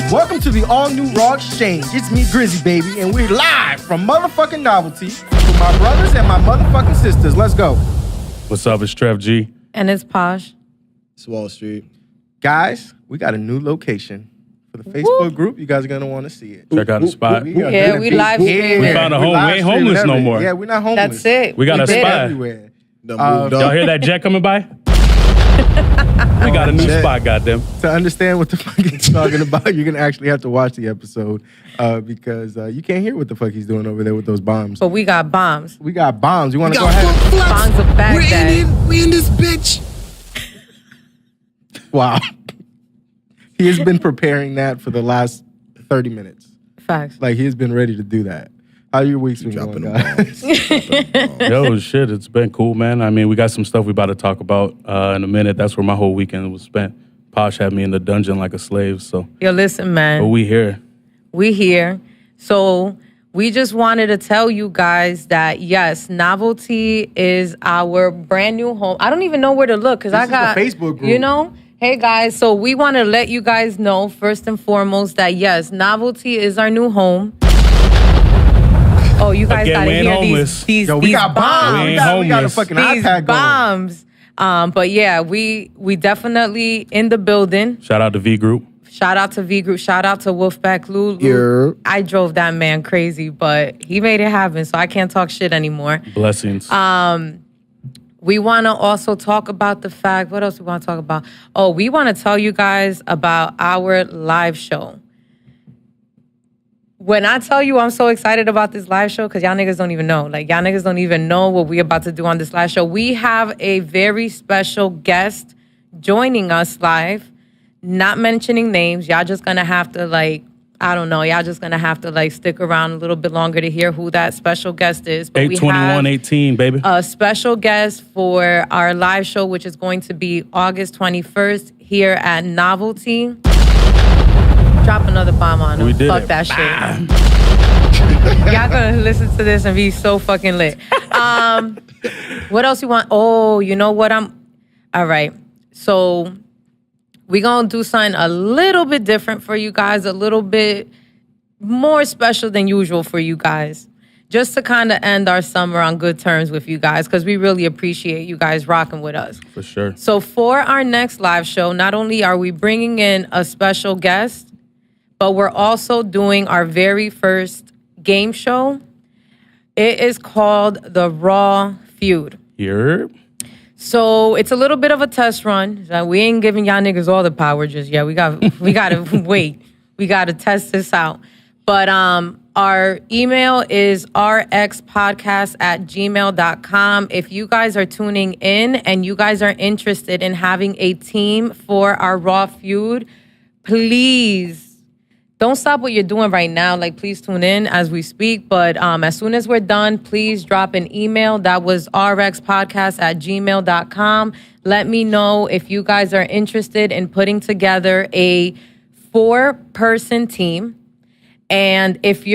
Welcome to the all-new RawXchange. It's me, Grizzy, baby, and we're live from motherfucking Novelty with my brothers and my motherfucking sisters. Let's go. What's up? It's Trev G. And it's Posh. It's Wall Street. Guys, we got a new location for the Facebook group. You guys are going to want to see it. Check out the spot. We live streaming. We found a home. We ain't homeless no more. Yeah, we're not homeless. That's it. We got a spot. Everywhere. Y'all hear that jet coming by? We got a new spot, goddamn. To understand what the fuck he's talking about, you're going to actually have to watch the episode because you can't hear what the fuck he's doing over there with those bombs. But we got bombs. We got bombs. You want to go ahead? Bombs of Baghdad. We in this bitch. Wow. He has been preparing that for the last 30 minutes. Facts. Like, he has been ready to do that. How your week's been going, guys? Yo, shit, it's been cool, man. I mean, we got some stuff we about to talk about in a minute. That's where my whole weekend was spent. Posh had me in the dungeon like a slave, so. Yo, listen, man. But we here. We here. So we just wanted to tell you guys that, yes, Novelty is our brand new home. I don't even know where to look because I got, the Facebook group. You know? Hey, guys, so we want to let you guys know, first and foremost, that, yes, Novelty is our new home. Oh, you guys Again, gotta we ain't hear homeless. these Yo, we got bombs. We We ain't got a homeless. fucking these iPad going. bombs. But yeah, we definitely in the building. Shout out to V Group. Shout out to V Group. Shout out to Wolfpack Lulu. Yeah. I drove that man crazy, but he made it happen, so I can't talk shit anymore. Blessings. We want to also talk about the fact, what else we want to talk about? Oh, we want to tell you guys about our live show. When I tell you I'm so excited about this live show, because y'all niggas don't even know. Like, y'all niggas don't even know what we about to do on this live show. We have a very special guest joining us live. Not mentioning names. Y'all just going to have to, like, I don't know. Y'all just going to have to, like, stick around a little bit longer to hear who that special guest is. But 8/21/18, baby. a special guest for our live show, which is going to be August 21st here at Novelty. Drop another bomb on them. We did Fuck it. that shit. Y'all gonna listen to this and be so fucking lit. What else you want? Oh, you know what? All right. So we gonna do something a little bit different for you guys, a little bit more special than usual for you guys. Just to kind of end our summer on good terms with you guys, because we really appreciate you guys rocking with us. For sure. So for our next live show, not only are we bringing in a special guest, but we're also doing our very first game show. It is called the Raw Feud. Here. So it's a little bit of a test run. We ain't giving y'all niggas all the power just yet. We gotta wait. We gotta test this out. But our email is rxpodcast@gmail.com. If you guys are tuning in and you guys are interested in having a team for our Raw Feud, please don't stop what you're doing right now. Like, please tune in as we speak. But as soon as we're done, please drop an email. That was rxpodcast@gmail.com. Let me know if you guys are interested in putting together a 4-person team. And if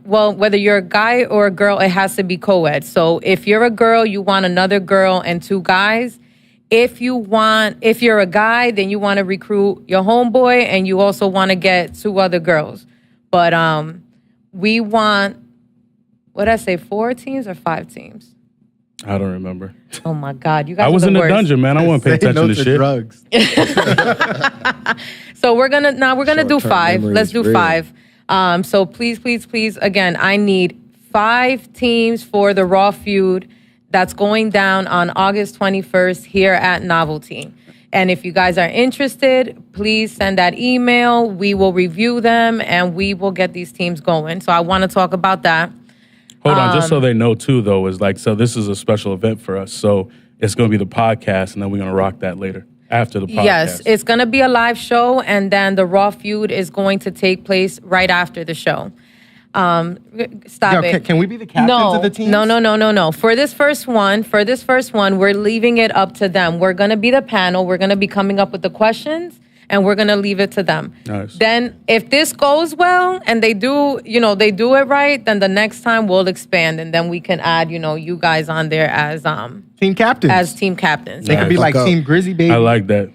whether you're a guy or a girl, it has to be co-ed. So if you're a girl, you want another girl and 2 guys. If you're a guy, then you want to recruit your homeboy and you also want to get 2 other girls. But we want, what did I say, 4 teams or 5 teams? I don't remember. Oh my God, you guys I was are in the the worst. dungeon, man. I wasn't paying Say attention no to shit. drugs. So we're gonna do Short-term 5. memory Let's is do real. 5. So please, again, I need 5 teams for the Raw Feud that's going down on August 21st here at Novelty. And if you guys are interested, please send that email. We will review them and we will get these teams going. So I want to talk about that. Hold on, just so they know too, though, is like, so this is a special event for us. So it's going to be the podcast, and then we're going to rock that later after the podcast. Yes, it's going to be a live show, and then the Raw Feud is going to take place right after the show. Stop Yo, it. can we be the captains of the team? No. For this first one, we're leaving it up to them. We're gonna be the panel. We're gonna be coming up with the questions, and we're gonna leave it to them. Nice. Then, if this goes well and they do it right, then the next time we'll expand, and then we can add, you guys on there as Team captains. as team captains. They Yeah. could be like Fuck up. Team Grizzy, baby. I like that.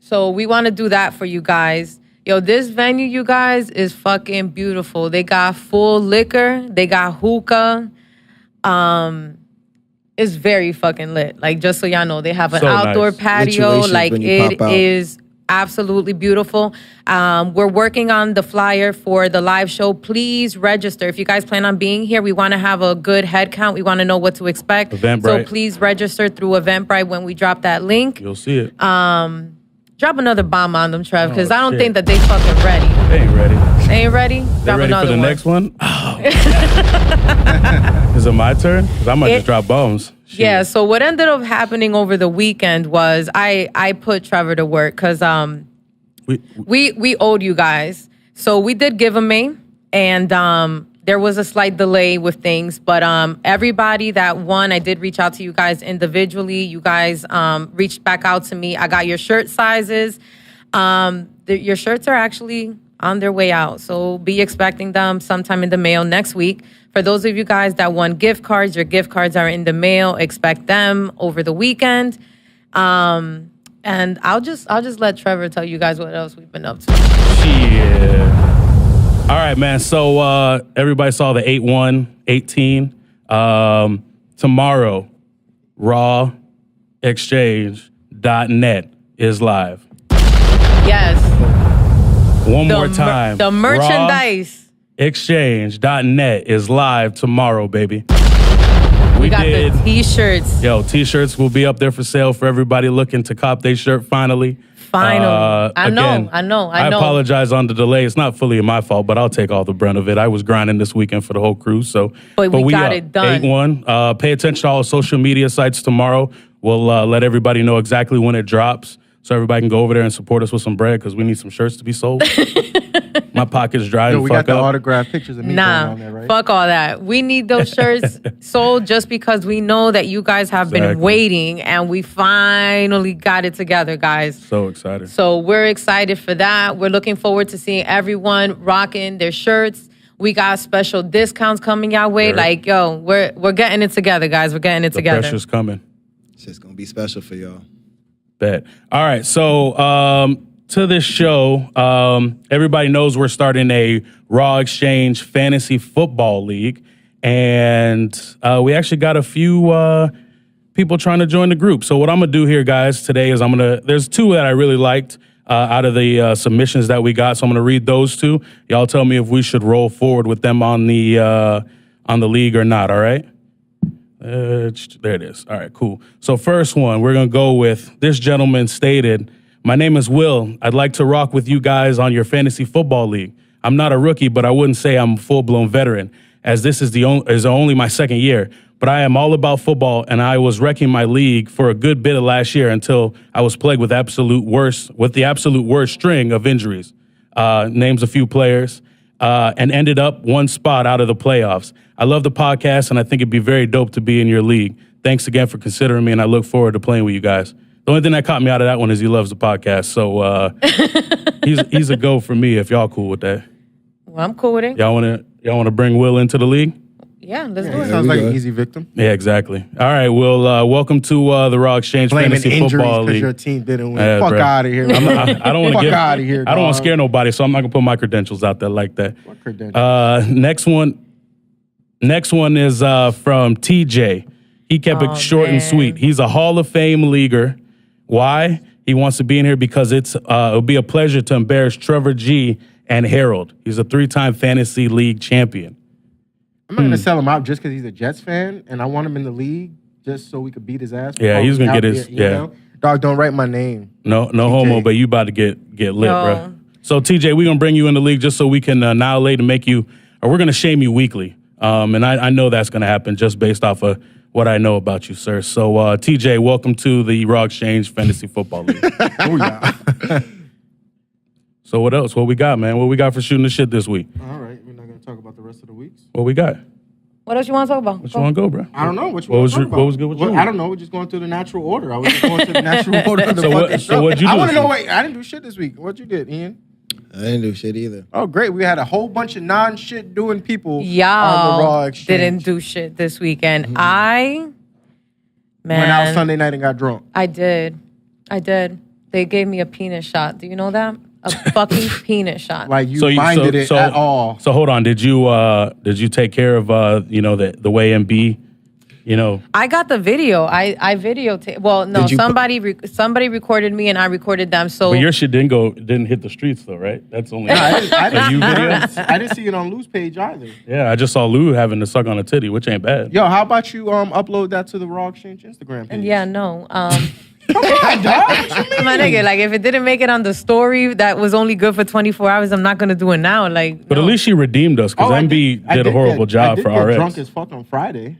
So we want to do that for you guys. Yo, this venue, you guys, is fucking beautiful. They got full liquor. They got hookah. It's very fucking lit. Like, just so y'all know, they have an So outdoor nice. patio. Situations Like, when you it pop out. is absolutely beautiful. We're working on the flyer for the live show. Please register. If you guys plan on being here, we want to have a good head count. We want to know what to expect. Eventbrite. So please register through Eventbrite when we drop that link. You'll see it. Drop another bomb on them, Trev, because I don't shit. think that they fucking ready. They ain't ready. They ain't ready? They Drop ready another for the one. next one? Oh. Is it my turn? Because I might just drop bombs. Shit. Yeah, so what ended up happening over the weekend was I put Trevor to work because we owed you guys. So we did give him a, and there was a slight delay with things, but everybody that won, I did reach out to you guys individually. You guys reached back out to me. I got your shirt sizes. Your shirts are actually on their way out, so be expecting them sometime in the mail next week. For those of you guys that won gift cards, your gift cards are in the mail. Expect them over the weekend. And I'll just let Trevor tell you guys what else we've been up to. Yeah. All right, man. So everybody saw the 8/1/18. Tomorrow, RawXchange.net is live. Yes. One more time. The merchandise. RawXchange.net is live tomorrow, baby. We got the t-shirts. Yo, t-shirts will be up there for sale for everybody looking to cop their shirt finally. Finally. I know. I apologize on the delay. It's not fully my fault, but I'll take all the brunt of it. I was grinding this weekend for the whole crew, so But we got up. it done. 8/1. Pay attention to all the social media sites tomorrow. We'll let everybody know exactly when it drops, so everybody can go over there and support us with some bread because we need some shirts to be sold. My pocket's dry Yo, and we fuck got the up. autographed pictures of me going on there, right? Fuck all that. We need those shirts sold just because we know that you guys have been Exactly. waiting, and we finally got it together, guys. So excited. So we're excited for that. We're looking forward to seeing everyone rocking their shirts. We got special discounts coming our way. Sure. Like, yo, we're getting it together, guys. We're getting it The together. pressure's coming. It's just gonna be special for y'all. Bet. All right. So to this show, everybody knows we're starting a Raw Exchange Fantasy Football League. And we actually got a few people trying to join the group. So what I'm going to do here, guys, today is there's two that I really liked out of the submissions that we got. So I'm going to read those two. Y'all tell me if we should roll forward with them on the league or not. All right. There it is. All right, cool. So first one, we're going to go with this gentleman stated, "My name is Will. I'd like to rock with you guys on your fantasy football league. I'm not a rookie, but I wouldn't say I'm a full-blown veteran, as this is only my second year. But I am all about football, and I was wrecking my league for a good bit of last year until I was plagued with the absolute worst string of injuries. Names a few players. And ended up one spot out of the playoffs. I love the podcast, and I think it'd be very dope to be in your league. Thanks again for considering me, and I look forward to playing with you guys." The only thing that caught me out of that one is he loves the podcast, so he's a go for me if y'all cool with that. Well, I'm cool with it. Y'all want to bring Will into the league? Yeah, let's do Yeah, it. sounds we like good. an easy victim. Yeah, exactly. All right, Will, welcome to the Raw Exchange Blaming Fantasy injuries Football because League. your team didn't win. Yeah, Fuck bro. out of here. I don't want to Fuck give. out of here. I don't want to dog. scare nobody, so I'm not gonna put my credentials out there like that. What credentials? Next one is from TJ. He kept it short and man. sweet. He's a Hall of Fame leaguer. Why? He wants to be in here because it'll be a pleasure to embarrass Trevor G and Harold. He's a 3-time fantasy league champion. I'm not going to sell him out just because he's a Jets fan, and I want him in the league just so we could beat his ass. Yeah, he's gonna Out get his- there, you know? Dog, don't write my name. No homo, but you about to get lit, No. bro. So TJ, we're gonna bring you in the league just so we can annihilate and make you, or we're gonna shame you weekly. And I know that's gonna happen just based off of what I know about you, sir. So TJ, welcome to the Raw Exchange Fantasy Football League. Oh, yeah. So what else? What we got, man? What we got for shooting the shit this week? All right, we're not going to to talk about the rest of the weeks? What we got? What else you want to talk about? What you want to go, bro? I don't know. What you What want was to talk your- about? what was good with you? I don't know. We're just going through the natural order. I was just going to the natural order of the So what- fucking so show. what'd you I do want to this know. week? Wait, I didn't do shit this week. What you did, Ian? I didn't do shit either. Oh, great. We had a whole bunch of non-shit doing people on the Y'all Raw Exchange. didn't do shit this weekend. Man, Went out Sunday night and got drunk. I did. They gave me a penis shot. Do you know that? A fucking penis shot. Like you minded it at all. So hold on. Did you take care of the way MB? I got the video. I videotaped. Well, no, Did you somebody recorded me and I recorded them. So But your shit didn't hit the streets though, right? That's only I a you video. I didn't see it on Lou's page either. Yeah, I just saw Lou having to suck on a titty, which ain't bad. Yo, how about you upload that to the RawXchange Instagram page? yeah, no. Dog, My nigga, like if it didn't make it on the story that was only good for 24 hours, I'm not gonna do it now. Like, But no. at least she redeemed us because MB did a horrible job for I RX. drunk as fuck on Friday.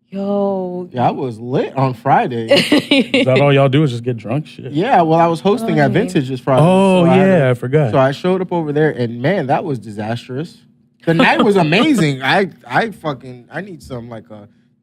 Yo, Yeah, I was lit on Friday. Is that all y'all do is just get drunk? Shit. Yeah, well, I was hosting at Vintage this Friday. Oh, so yeah, I forgot. So I showed up over there, and man, that was disastrous. The night was amazing. I need some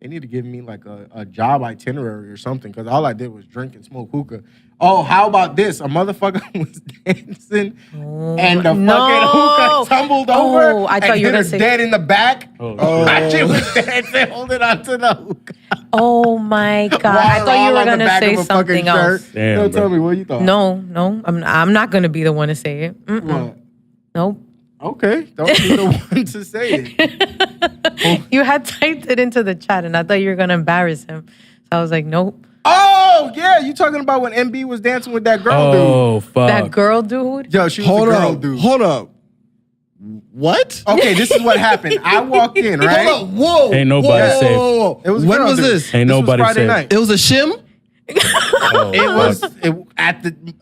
they need to give me like a job itinerary or something because all I did was drink and smoke hookah. Oh, how about this? A motherfucker was dancing and the fucking hookah tumbled over. Oh, I thought and you were hit her gonna say dead in the back. Oh, My shit was dancing, holding on to the hookah. oh my god! I Water thought all you were on the gonna back say of a fucking something else. shirt. Damn, Don't bro. tell me what you thought. No, I'm not gonna be the one to say it. What? Nope. Okay, don't be the one to say it. You had typed it into the chat, and I thought you were gonna embarrass him. So I was like, nope. Oh, yeah, you talking about when MB was dancing with that girl Oh fuck. That girl dude. Yo, she was Hold a girl up. dude. Hold up. What? Okay, this is what happened. I walked in, right? Hold up. Whoa. Ain't nobody whoa, safe. Whoa, whoa. It was a when girl was dude. this? Ain't This was nobody Friday safe. night. It was a shim? Oh, It fuck. was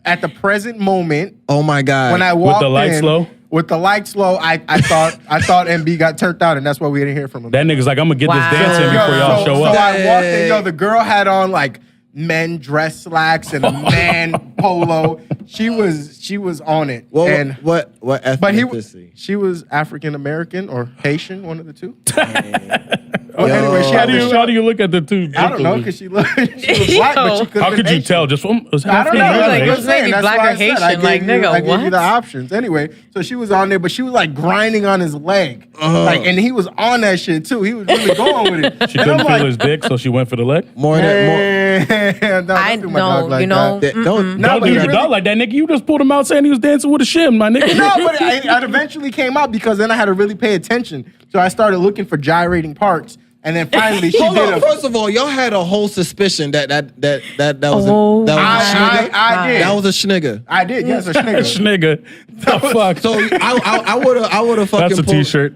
at the present moment Oh my God. when I walked the lights in, low? With the lights low, I thought MB got turned out, and that's why we didn't hear from him. That nigga's like, I'm gonna get Wow. this dance in Yo, before y'all show up. So I walked in, Dang. the girl had on like men dress slacks and a man polo. She was on it. Well, and what but ethnicity? she was African American or Haitian, one of the two. Yo. Anyway, she How had do the you show. how do you look at the two? I don't know because she was black, but she could. How could you tell? Just was I don't know. Like, Like, it was maybe that's black why or I said Haitian. I gave Like, you- nigga, I gave you what? the options. Anyway, so she was on there, but she was like grinding on his leg, and he was on that shit too. He was really going with it. She And couldn't I'm feel like, his dick, so she went for the leg. More than more. "Man, don't I do my dog know, like you know. that." Don't No, Don't but do he your really- dog like that, nigga. You just pulled him out saying he was dancing with a shim, my nigga. No, but it eventually came out because then I had to really pay attention. So I started looking for gyrating parts, and then finally she Hold did on. a. First of all, y'all had a whole suspicion that was Oh, a that was a I schnigger. did. That was a schnigger. I did. Yes, a snigger. Nigga, the fuck. So I would have fucking That's a pulled. t-shirt.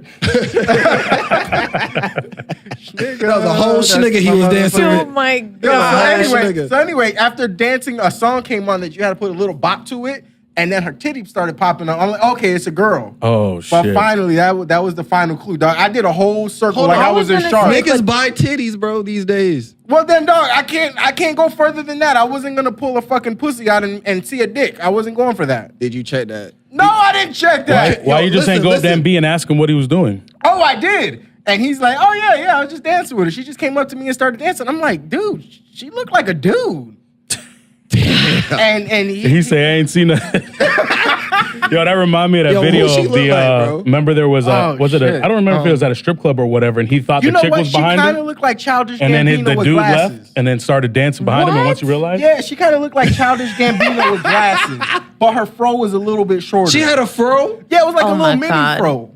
That That was a whole schnigger he was dancing Oh with. my Yo, god! Nigga. so anyway, after dancing, a song came on that you had to put a little bop to it, and then her titty started popping up. I'm like, okay, it's a girl. Oh But shit. finally, that was the final clue, dog. I did a whole circle Hold like on, I I was was in gonna shark. say, Niggas buy titties, bro, these days. Well then, dog, I can't go further than that. I wasn't gonna pull a fucking pussy out and see a dick. I wasn't going for that. Did you check that? No, I didn't check that. Why you just listen, ain't go up there listen. and B and ask him what he was doing? Oh, I did. And he's like, oh yeah, I was just dancing with her. She just came up to me and started dancing. I'm like, dude, she looked like a dude. and He say I ain't seen that. Yo, that remind me of that Yo, video who she of look the. like, bro? Remember there was a Oh, was it a? shit. I don't remember if it was at a strip club or whatever, and he thought you the know chick what? was She behind kind of him, looked like Childish and then Gambino the with dude glasses. left, and then started dancing behind him. And once you realized, Yeah, she kind of looked like Childish Gambino with glasses, but her fro was a little bit shorter. She had a fro? yeah, it was like Oh a my little mini God. fro.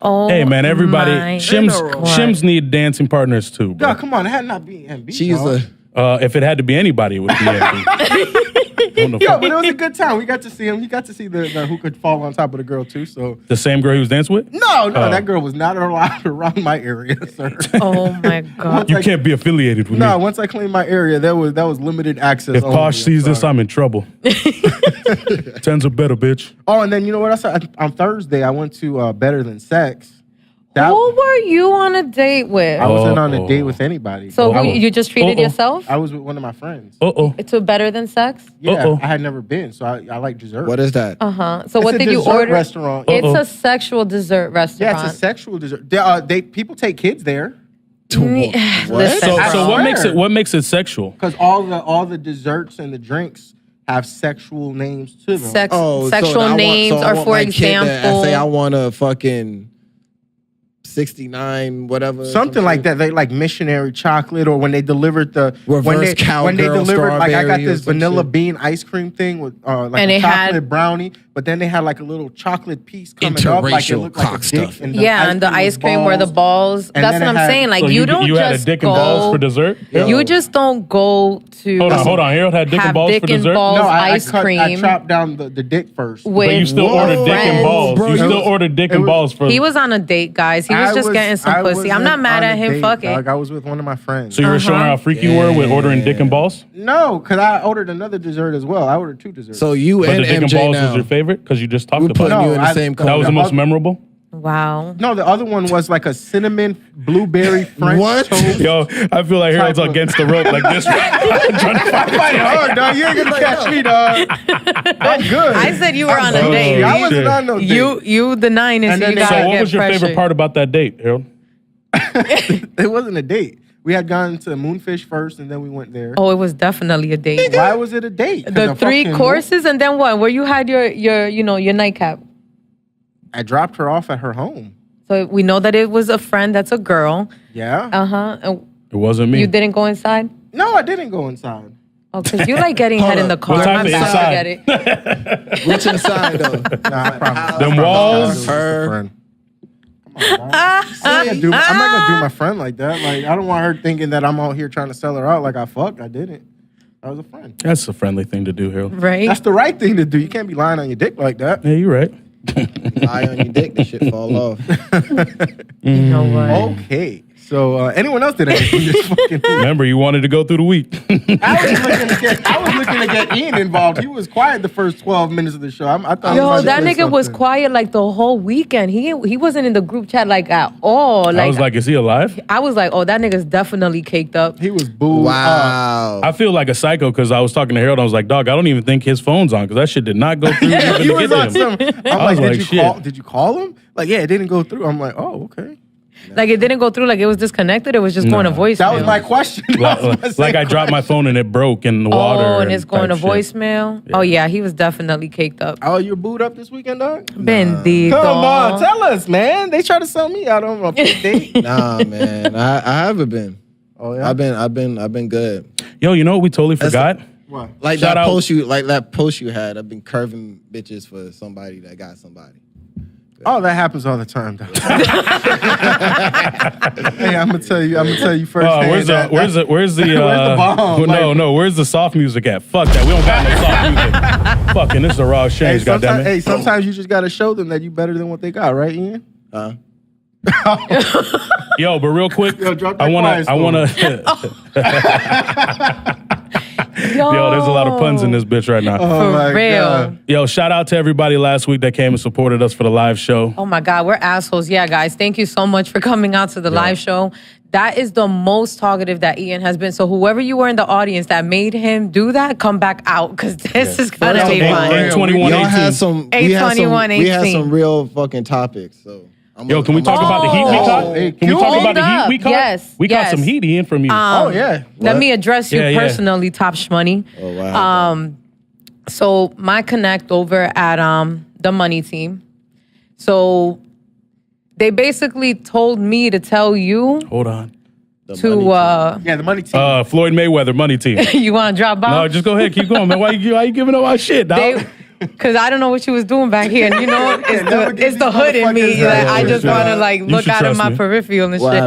Oh, hey man, everybody, my shims God. shims need dancing partners too, Yo, bro. come on, it had not been MB. She's dog. If it had to be anybody, it would be MB. Yo, but it was a good time. We got to see him. He got to see the who could fall on top of the girl too. So The same girl he was dancing with? no, Oh. that girl was not allowed around my area, sir. Oh my god! You can't be affiliated with No, me. once I claimed my area, that was limited access. If only. Posh sees this, sorry. I'm in trouble. Tens are better, bitch. Oh, and then you know what I said on Thursday? I went to Better Than Sex. That- Who were you on a date with? I wasn't on a date with anybody. So I, you just treated yourself I was with one of my friends. to better than sex? Yeah, I had never been, so I like dessert. What is that? So what a did you dessert order? restaurant. It's a sexual dessert restaurant. Yeah, it's a sexual dessert. They people take kids there Listen, So I what makes it sexual? because all the desserts and the drinks have sexual names to them. Sexual names, or for example, I say I want a fucking 69 whatever, Something like that. They like missionary chocolate, or when they delivered the Reverse when they cowgirl delivered, like I got strawberry this or some vanilla shit. bean ice cream thing with like And a it chocolate had- brownie, but then they had like a little chocolate piece coming up, like it Interracial looked like a cock dick. stuff. And and the ice cream were the balls. And That's then what it I'm had- saying. Like So you don't you just had a dick go. and balls for dessert? You just don't go to. Hold on. Harold had dick and have balls dick for and dessert? balls No, I ice cream. I chopped down the dick first. with But you still your ordered dick and friends. balls. Bro, You it still was- ordered dick and was- balls for. He was on a date, guys. He was just getting some pussy. I'm not mad at him. Fuck it. I was with one of my friends. So you were showing how freaky you were with ordering dick and balls? No, because I ordered another dessert as well. I ordered 2 desserts. So you But the and dick and MJ balls now. was your favorite? Because you just talked We're about putting it. you in the same that That was the most other- memorable? Wow. No, the other one was like a cinnamon blueberry French What? toast. Yo, I feel like Harold's Type of- against the rope like this. Trying to fight Fight hard, dog. You ain't gonna catch me, dog. I'm good. I said you were on a Oh, date. I wasn't shit. on no date. You denying it, And so you then gotta they- So what get was your favorite pressured. part about that date, Harold? It wasn't a date. We had gone to Moonfish first, and then we went there. Oh, it was definitely a date. Why was it a date? 'Cause The I 3 fucking- courses, and then what? Where you had your nightcap. I dropped her off at her home. So we know that it was a friend. That's a girl. Yeah. And It wasn't me. you didn't go inside. No, I didn't go inside. Oh, because you like getting head in the car. What type My of bad, inside? forget it. What's inside though? Nah, I promise. Them I promise. walls? I was just a friend. Come on, dog. I'm not gonna do my friend like that. Like, I don't want her thinking that I'm out here trying to sell her out like I fucked. I didn't. I was a friend. That's a friendly thing to do, Harold. Right? That's the right thing to do. You can't be lying on your dick like that. Yeah, you're right. Lie on your dick, this shit fall off. You know what? Okay. So anyone else did anything this fucking week? Remember, you wanted to go through the week. I was looking to get Ian involved. He was quiet the first 12 minutes of the show. I thought he Yo, was that doing nigga was something. quiet like the whole weekend. He wasn't in the group chat like at all. I was like, is he alive? I was like, oh, that nigga's definitely caked up. He was booed. Wow. I feel like a psycho because I was talking to Harold. I was like, dog, I don't even think his phone's on because that shit did not go through. even He to was get on to some. him. I'm I like, was like, shit. Did you call him? Like, yeah, it didn't go through. I'm like, oh, okay. Like it didn't go through. Like it was disconnected. It was just going to voicemail. That was my question. That was my Like I dropped my phone and it broke in the water. Oh, and it's going to type shit. voicemail. Oh yeah, he was definitely caked up. Oh, you booed up this weekend, dog? Bendito. Come on, tell us, man. They try to sell me out on a big date. Nah, man. I haven't been. Oh yeah. I've been good. Yo, you know what we totally forgot? What? Like Shout that out- post you had. I've been curving bitches for somebody that got somebody. Oh, that happens all the time, dog. Hey, I'm gonna tell you first. Where's the where's the bomb? Where's the soft music at? Fuck that. We don't got no soft music. Fucking, this is a RawXchange, goddammit. Hey, sometimes you just gotta show them that you better than what they got, right, Ian? Yo, but real quick, Yo, drop that I wanna Yo, there's a lot of puns in this bitch right now. Oh my real. God. Yo, shout out to everybody last week that came and supported us for the live show. Oh my God, we're assholes. Yeah, guys, thank you so much for coming out to the live show. That is the most talkative that Ian has been. So whoever you were in the audience that made him do that, come back out because this is gonna be Eight- fun. 821, Y'all 18. had some. We had 821, some. We had 18. some real fucking topics. So. Yo, can we talk about the heat we Oh. caught? Hey, Can we talk hold about the heat we up. caught? Yes, We caught yes. some heat in from you. Oh yeah. Let me address you Yeah, yeah. personally, Top Shmoney. Oh wow. So my connect over at the money team. So they basically told me to tell you Hold on. to Yeah, the money team. Floyd Mayweather, money team. you want to drop by? No, just go ahead. Keep going, man. Why you giving up our shit, dog? Because I don't know what she was doing back here. And you know, never give it's the these hood in me. motherfuckers That that. I just Yeah, want to yeah. like You look should out of trust my me. peripheral and What shit.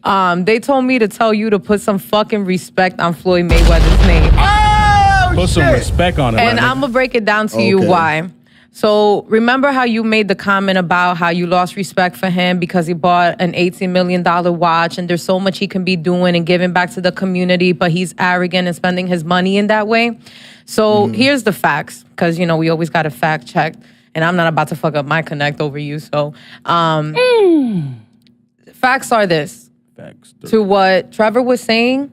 happened? They told me to tell you to put some fucking respect on Floyd Mayweather's name. Oh, Put some respect on it, And man. I'm going to break it down to you Okay. why. So remember how you made the comment about how you lost respect for him because he bought an $18 million watch and there's so much he can be doing and giving back to the community, but he's arrogant and spending his money in that way. So here's the facts, because, you know, we always got to fact check. And I'm not about to fuck up my connect over you. So Facts are this. Facts. To what Trevor was saying,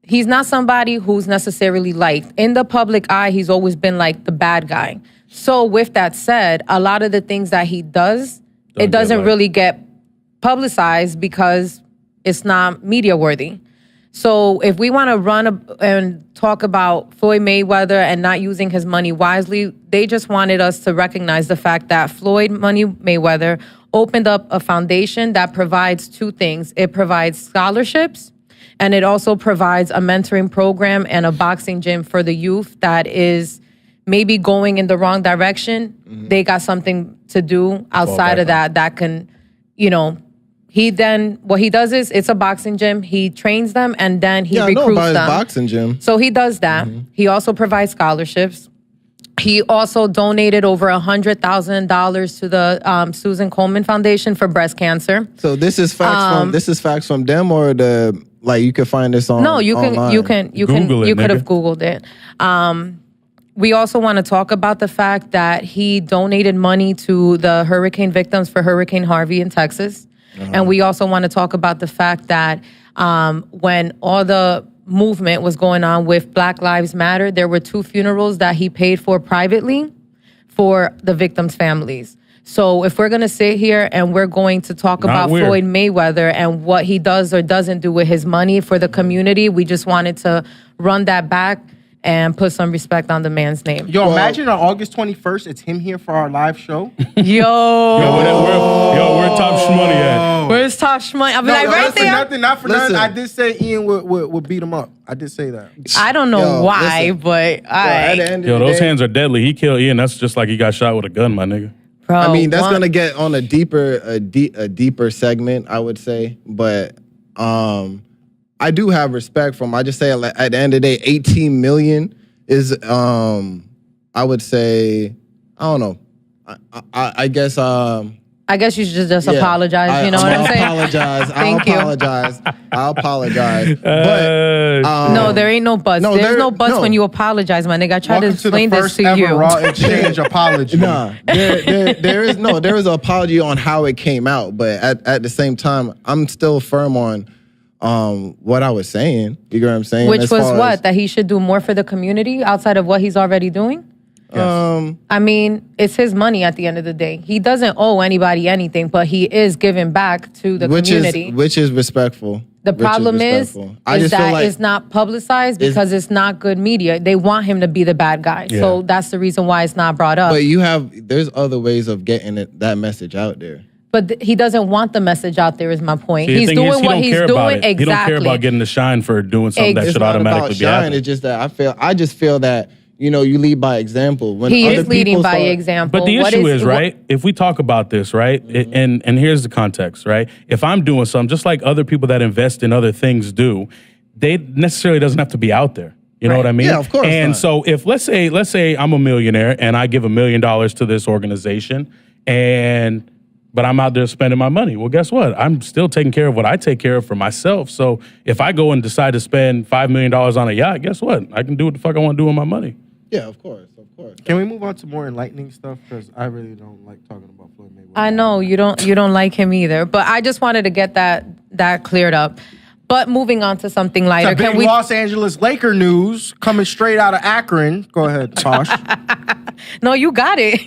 he's not somebody who's necessarily liked. In the public eye, he's always been like the bad guy. So with that said, a lot of the things that he does, it doesn't really get publicized because it's not media worthy. So if we want to run and talk about Floyd Mayweather and not using his money wisely, they just wanted us to recognize the fact that Floyd Money Mayweather opened up a foundation that provides two things. It provides scholarships, and it also provides a mentoring program and a boxing gym for the youth that is maybe going in the wrong direction. Mm-hmm. They got something to do outside of that can, what he does is it's a boxing gym. He trains them and then he recruits them. His them. Boxing gym. So he does that. Mm-hmm. He also provides scholarships. He also donated over $100,000 to the Susan Komen Foundation for breast cancer. So this is facts from them, or you can find this on. No, you online? You could have Googled it. We also want to talk about the fact that he donated money to the hurricane victims for Hurricane Harvey in Texas. Uh-huh. And we also want to talk about the fact that when all the movement was going on with Black Lives Matter, there were 2 funerals that he paid for privately for the victims' families. So if we're going to sit here and we're going to talk about Floyd Mayweather and what he does or doesn't do with his money for the community, we just wanted to run that back and put some respect on the man's name. Yo, imagine on August 21st, it's him here for our live show. Yo, where Top Shmoney at? Where's Top Shmoney? I'll be right there. Not for nothing. I did say Ian would beat him up. I did say that. I don't know why, but those hands are deadly. He killed Ian. That's just like he got shot with a gun, my nigga. Bro, I mean, that's gonna get on a deeper segment, I would say, but I do have respect for him. I just say at the end of the day, 18 million is, I would say, I don't know. I guess. I guess you should just apologize. You know what I'm saying? I'll apologize. But no, there ain't no buts. There's no buts when you apologize, my nigga. I tried to explain this to you. RawXchange apology. Nah, there is an apology on how it came out, but at the same time, I'm still firm on what I was saying. You know what I'm saying? Which was that he should do more for the community outside of what he's already doing? Yes. I mean, it's his money at the end of the day. He doesn't owe anybody anything, but he is giving back to the community. Which is respectful. The problem is that it's not publicized because it's not good media. They want him to be the bad guy. Yeah. So that's the reason why it's not brought up. But there's other ways of getting that message out there. But he doesn't want the message out there is my point. He's doing what he's doing. Exactly. He don't care about getting the shine for doing something that should automatically be happening. It's just that I just feel that, you lead by example. When he is leading by example. But the issue is, right, if we talk about this, right, and here's the context, right? If I'm doing something, just like other people that invest in other things do, they necessarily doesn't have to be out there. You know what I mean? Yeah, of course. And so if, let's say I'm a millionaire and I give $1 million to this organization but I'm out there spending my money. Well, guess what? I'm still taking care of what I take care of for myself. So if I go and decide to spend $5 million on a yacht, guess what? I can do what the fuck I want to do with my money. Yeah, of course. Can we move on to more enlightening stuff? Because I really don't like talking about Floyd Mayweather. I know you don't like him either, but I just wanted to get that cleared up. But moving on to something lighter, it's a big Los Angeles Laker news coming straight out of Akron. Go ahead, Tosh. No, you got it.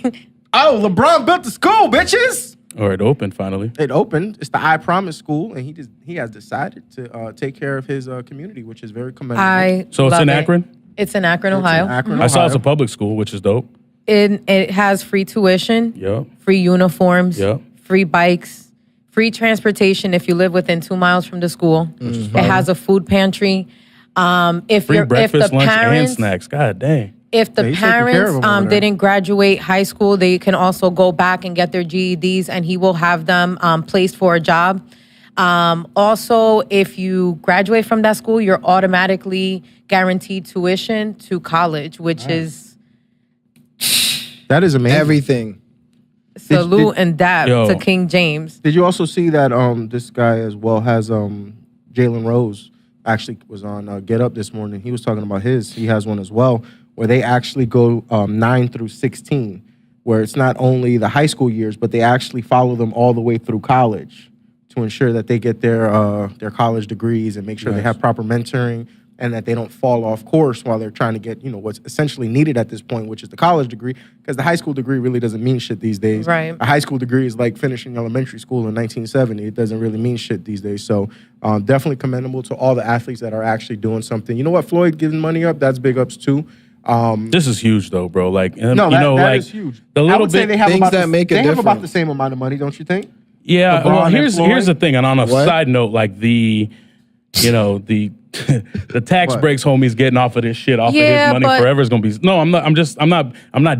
Oh, LeBron built the school, bitches. Or it opened finally. It opened. It's the I Promise School, and he has decided to take care of his community, which is very commendable. So it's in Akron? It's in Akron, Ohio. I saw it's a public school, which is dope. It has free tuition, free uniforms, free bikes, free transportation if you live within 2 miles from the school. It has a food pantry. Free breakfast, lunch, and snacks. God dang. If the parents didn't graduate high school, they can also go back and get their GEDs, and he will have them placed for a job. Also, if you graduate from that school, you're automatically guaranteed tuition to college, which is... That is amazing. Everything. Salute and dap to King James. Did you also see that this guy as well has Jalen Rose actually was on Get Up this morning. He was talking about he has one as well, where they actually go 9 through 16, where it's not only the high school years, but they actually follow them all the way through college to ensure that they get their college degrees and make sure they have proper mentoring and that they don't fall off course while they're trying to get, what's essentially needed at this point, which is the college degree, because the high school degree really doesn't mean shit these days. Right. A high school degree is like finishing elementary school in 1970. It doesn't really mean shit these days. So definitely commendable to all the athletes that are actually doing something. You know what? Floyd giving money up, that's big ups too. This is huge though, bro. Like, that is huge. The I little would say bit they have things about that make it they have about different. the same amount of money, don't you think? Yeah, LeBron well, and here's Floyd? the thing, and on a What? side note, like the the tax What? breaks homies getting off of this shit off of Yeah, his money but- forever is gonna be. No, I'm not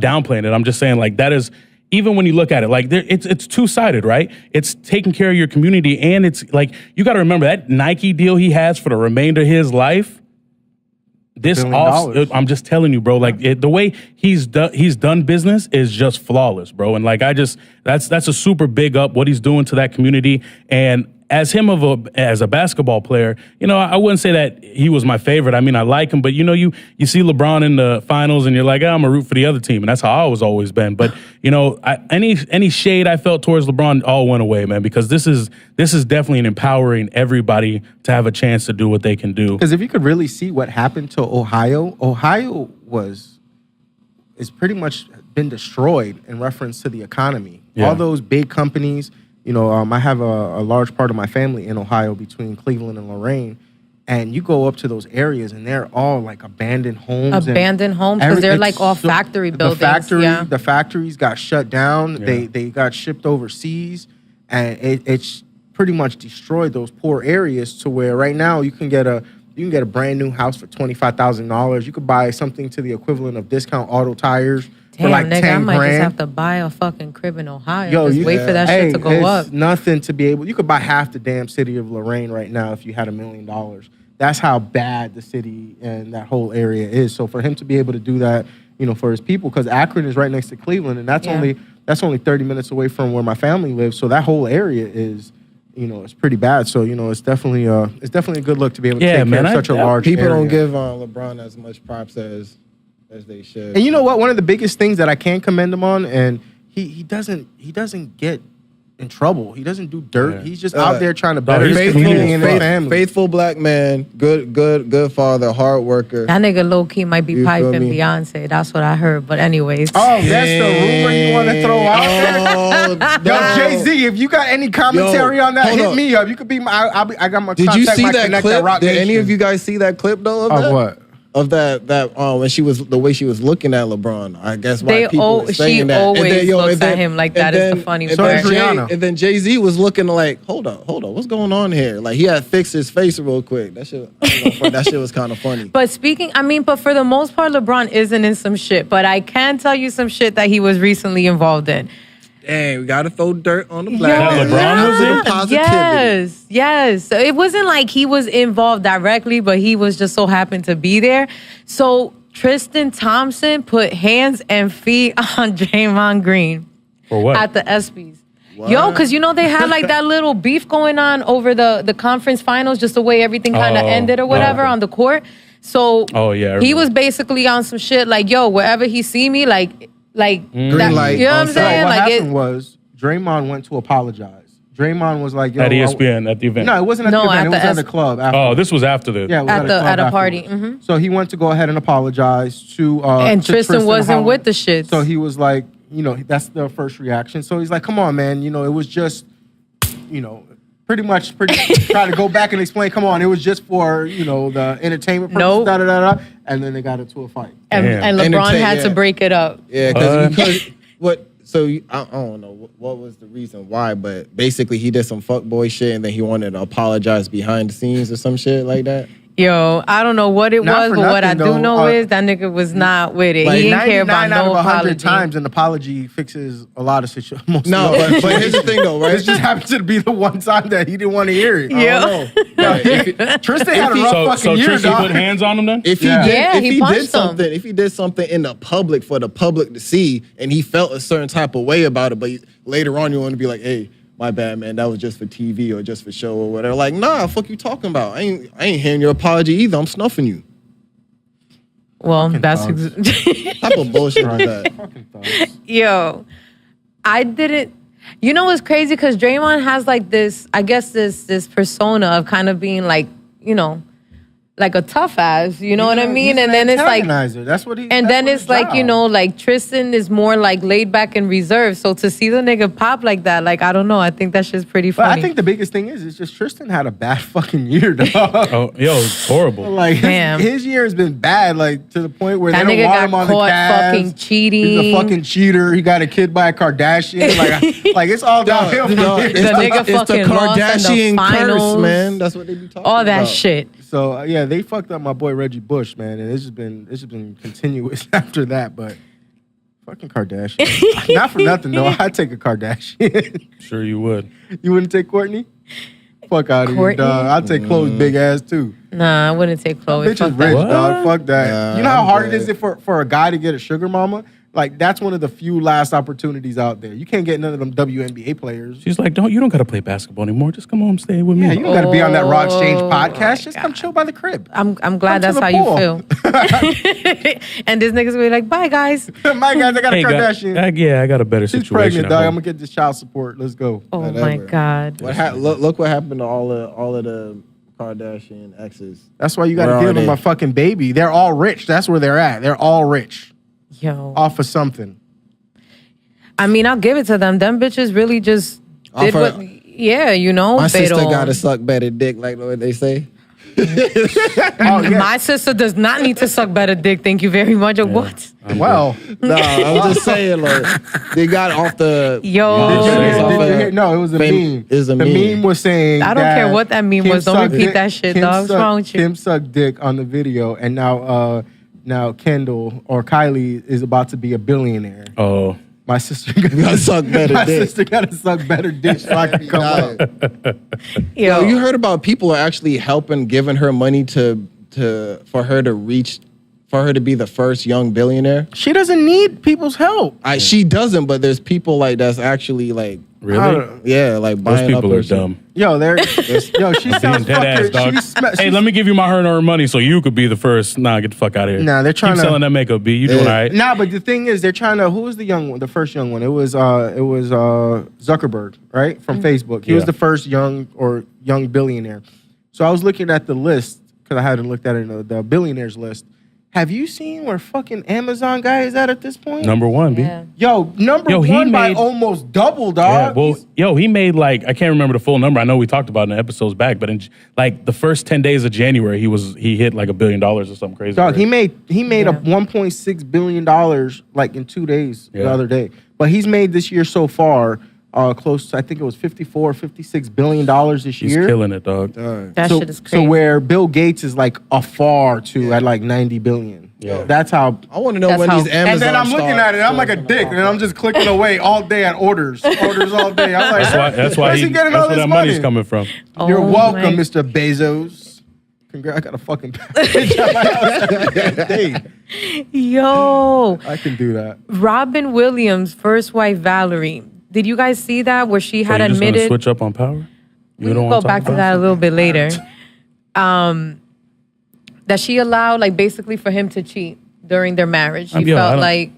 downplaying it. I'm just saying like that is. Even when you look at it, like it's two-sided, right? It's taking care of your community, and it's like you got to remember that Nike deal he has for the remainder of his life. This $1 also, billion. I'm just telling you, bro. Like the way he's done business is just flawless, bro. And like that's a super big up what he's doing to that community. And as as a basketball player, I wouldn't say that he was my favorite. I mean, I like him, but you see LeBron in the finals, and you're like, I'm a root for the other team, and that's how I was always been. But any shade I felt towards LeBron all went away, man, because this is definitely an empowering everybody to have a chance to do what they can do. Because if you could really see what happened to Ohio is pretty much been destroyed in reference to the economy. Yeah. All those big companies, I have a large part of my family in Ohio between Cleveland and Lorain, and you go up to those areas and they're all like abandoned homes. Abandoned homes because they're like all factory buildings. The factories got shut down. Yeah. They got shipped overseas, and it's pretty much destroyed those poor areas to where right now you can get a brand new house for $25,000. You could buy something to the equivalent of discount auto tires for Damn, like nigga, 10 I might grand. just have to buy a fucking crib in Ohio. Yo, just wait for that shit to go it's up. nothing to be able. You could buy half the damn city of Lorain right now if you had $1 million. That's how bad the city and that whole area is. So for him to be able to do that, for his people, because Akron is right next to Cleveland, and that's only 30 minutes away from where my family lives. So that whole area is, it's pretty bad. So it's definitely a good look to be able to take care of such a large People area. don't give LeBron as much props as they should. And you know what? One of the biggest things that I can commend him on, and he doesn't get in trouble. He doesn't do dirt. Yeah. He's just out there trying to better his faithful- community and his family. faithful black man, good father, hard worker. That nigga low key might be You feel piping me? Beyonce. That's what I heard. But anyways, Oh, that's the rumor you want to throw out there? Yo, Jay-Z, if you got any commentary Yo, on that, hold hit up. me up. You could be my. I got my. Did you contact, see my that connect clip? at Rock Did any Nation. of you guys see that clip though? Of Of that? what? Of that when she was the way she was looking at LeBron. I guess why They people were saying she that. always looks at him like that is the funny So part. is Rihanna. And then Jay-Z was looking like, hold on, what's going on here? Like he had fixed his face real quick. That shit, that shit was kind of funny. But for the most part, LeBron isn't in some shit. But I can tell you some shit that he was recently involved in. Dang, we gotta throw dirt on the black That man. LeBron was in? Positivity. Yes. So it wasn't like he was involved directly, but he was just so happened to be there. So Tristan Thompson put hands and feet on Draymond Green For what? at the ESPYs. Yo, because they had like that little beef going on over the conference finals, just the way everything kind of ended or whatever on the court. So Oh, yeah, I he remember. was basically on some shit like, yo, wherever he see me, like Green that, light you know what on I'm site. saying? What Like happened was Draymond went to apologize. Draymond was like, yo, At ESPN at the event. No, it wasn't at No, the event. at It was the at the club. After. Oh, this was after the. Yeah, it was At a the- club at a party, afterwards. So he went to go ahead and apologize to And to Tristan wasn't Howard. with the shits. So he was like, that's the first reaction. So he's like, come on, man, it was just, pretty try to go back and explain, come on, it was just for, the entertainment purposes, Nope. da-da-da-da, and then they got into a fight. and Damn. LeBron had to yeah. break it up. Yeah, because what? So I don't know what was the reason why, but basically he did some fuckboy shit and then he wanted to apologize behind the scenes or some shit like that. Yo, I don't know what it Not was, for but what I nothing, do though, know is that nigga was not with it. Like He didn't care about 99 out no of 100 apology. times an apology fixes a lot of situations. No, but here's the thing though, right? This just happened to be the one time that he didn't want to hear it. Yeah. Tristan had a rough So fucking year, Tristan dog. put hands on him then? If he Yeah. did, Yeah, if he he punched did him. something, if he did something in the public for the public to see, and he felt a certain type of way about it, but later on you want to be like, hey, my bad, man, that was just for TV or just for show or whatever. Like, nah, fuck you talking about? I ain't hearing your apology either. I'm snuffing you. Well, that's thugs. Type of bullshit is that? Fucking thugs. yo. I didn't. You know what's crazy? Because Draymond has like this, I guess this persona of kind of being like, you know, like a tough ass, you know what I mean? He's And an then it's like, antagonizer. That's what he. and that's then what it's his like, you job. know, like Tristan is more like laid back and reserved. So to see the nigga pop like that, like, I don't know. I think that shit's pretty But funny. I think the biggest thing is just Tristan had a bad fucking year, dog. Oh, yo, it's horrible. Like Damn. his year has been bad, like to the point where That they don't nigga want got him on caught the Cavs. fucking cheating. He's a fucking cheater. He got a kid by a Kardashian. Like it's all downhill from Dog, here. it's The nigga fucking lost in the Kardashian finals. curse, man. That's what they be talking about. All that shit. So yeah, they fucked up my boy Reggie Bush, man, and it's just been continuous after that. But fucking Kardashian, not for nothing though. I'd take a Kardashian. Sure you would. You wouldn't take Courtney? Fuck out of here, Courtney? dog. I'd take Chloe's big ass too. Nah, I wouldn't take Chloe. Bitch is Fuck rich, that. What? dog. Fuck that. Nah, you know how I'm hard it good. is for a guy to get a sugar mama? Like that's one of the few last opportunities out there. You can't get none of them WNBA players. She's like, you don't gotta play basketball anymore. Just come home, stay with me. Yeah, you don't got to be on that RawXchange Oh, podcast. Just come chill by the crib. I'm glad Come that's to how the you pool. feel. And this nigga's gonna be like, bye guys. My guys, I got a Hey, Kardashian. I got a better She's situation. pregnant, at dog. I'm home. gonna get this child support. Let's go. Oh my Whatever. God. Look what happened to all of the Kardashian exes. That's why you got Where to are give them they? a fucking baby. They're all rich. That's where they're at. They're all rich Yo. off of something. I mean, I'll give it to them. Them bitches really just did Off of- what, yeah, you know. My they sister don't- got to suck better dick, like what they say. Oh yeah. My sister does not need to suck better dick. Thank you very much. What? Well, No, I was just saying, like, they got off the. Yo. did you It's hear- off did you of hear- no, it was a fame- meme. it was a the meme. meme was saying I don't that care what that meme Kim was. Don't sucked repeat dick- that shit, Kim dog. What's sucked- wrong with you? Kim sucked dick on the video, and now Kendall or Kylie is about to be a billionaire. Oh, My sister gotta suck better My dick. sister got to suck better dick so I can come up. Yo. Yo, you heard about people are actually helping, giving her money for her to be the first young billionaire. She doesn't need people's help. She doesn't, but there's people like that's actually like, I really? don't- yeah, like Those buying up people her are shit. dumb. Yo, she Being sounds dead ass, dog. fucking. Hey, let me give you my hard-earned money so you could be the first. Nah, get the fuck out of here. Nah, they're trying Keep to- selling that makeup, B. You doing all right? Nah, but the thing is, they're trying to. Who was the young one? The first young one. It was Zuckerberg, right, from Facebook. He was Yeah. the first young billionaire. So I was looking at the list because I hadn't looked at it in the billionaires list. Have you seen where fucking Amazon guy is at this point? Number one, B. Yeah. Yo, number Yo, he one by made- almost double, Yeah, dog. well, he made like I can't remember the full number. I know we talked about it in the episodes back, but in like the first 10 days of January, he hit like $1 billion or something crazy. Dog, he made a Yeah. $1.6 billion like in 2 days the Yeah. other day. But he's made this year so far close to, I think it was $56 billion this He's year. killing it, dog. That so, shit is crazy. So where Bill Gates is like afar to at like 90 billion. Yeah. That's how. I want to know That's when how- these Amazon. And then I'm looking at it, I'm like a dick, and I'm just clicking away all day at orders all day. I'm like, That's why where's he getting all that's where this that money? money's coming from. You're Oh welcome, my- Mr. Bezos. Congrats, I got a fucking package at my house. Hey, Yo. I can do that. Robin Williams' first wife, Valerie. Did you guys see that where she So had you just gonna admitted? switch up on power? We can go back to that a little bit later. That she allowed, like, basically for him to cheat during their marriage. She Yeah, I felt don't- like,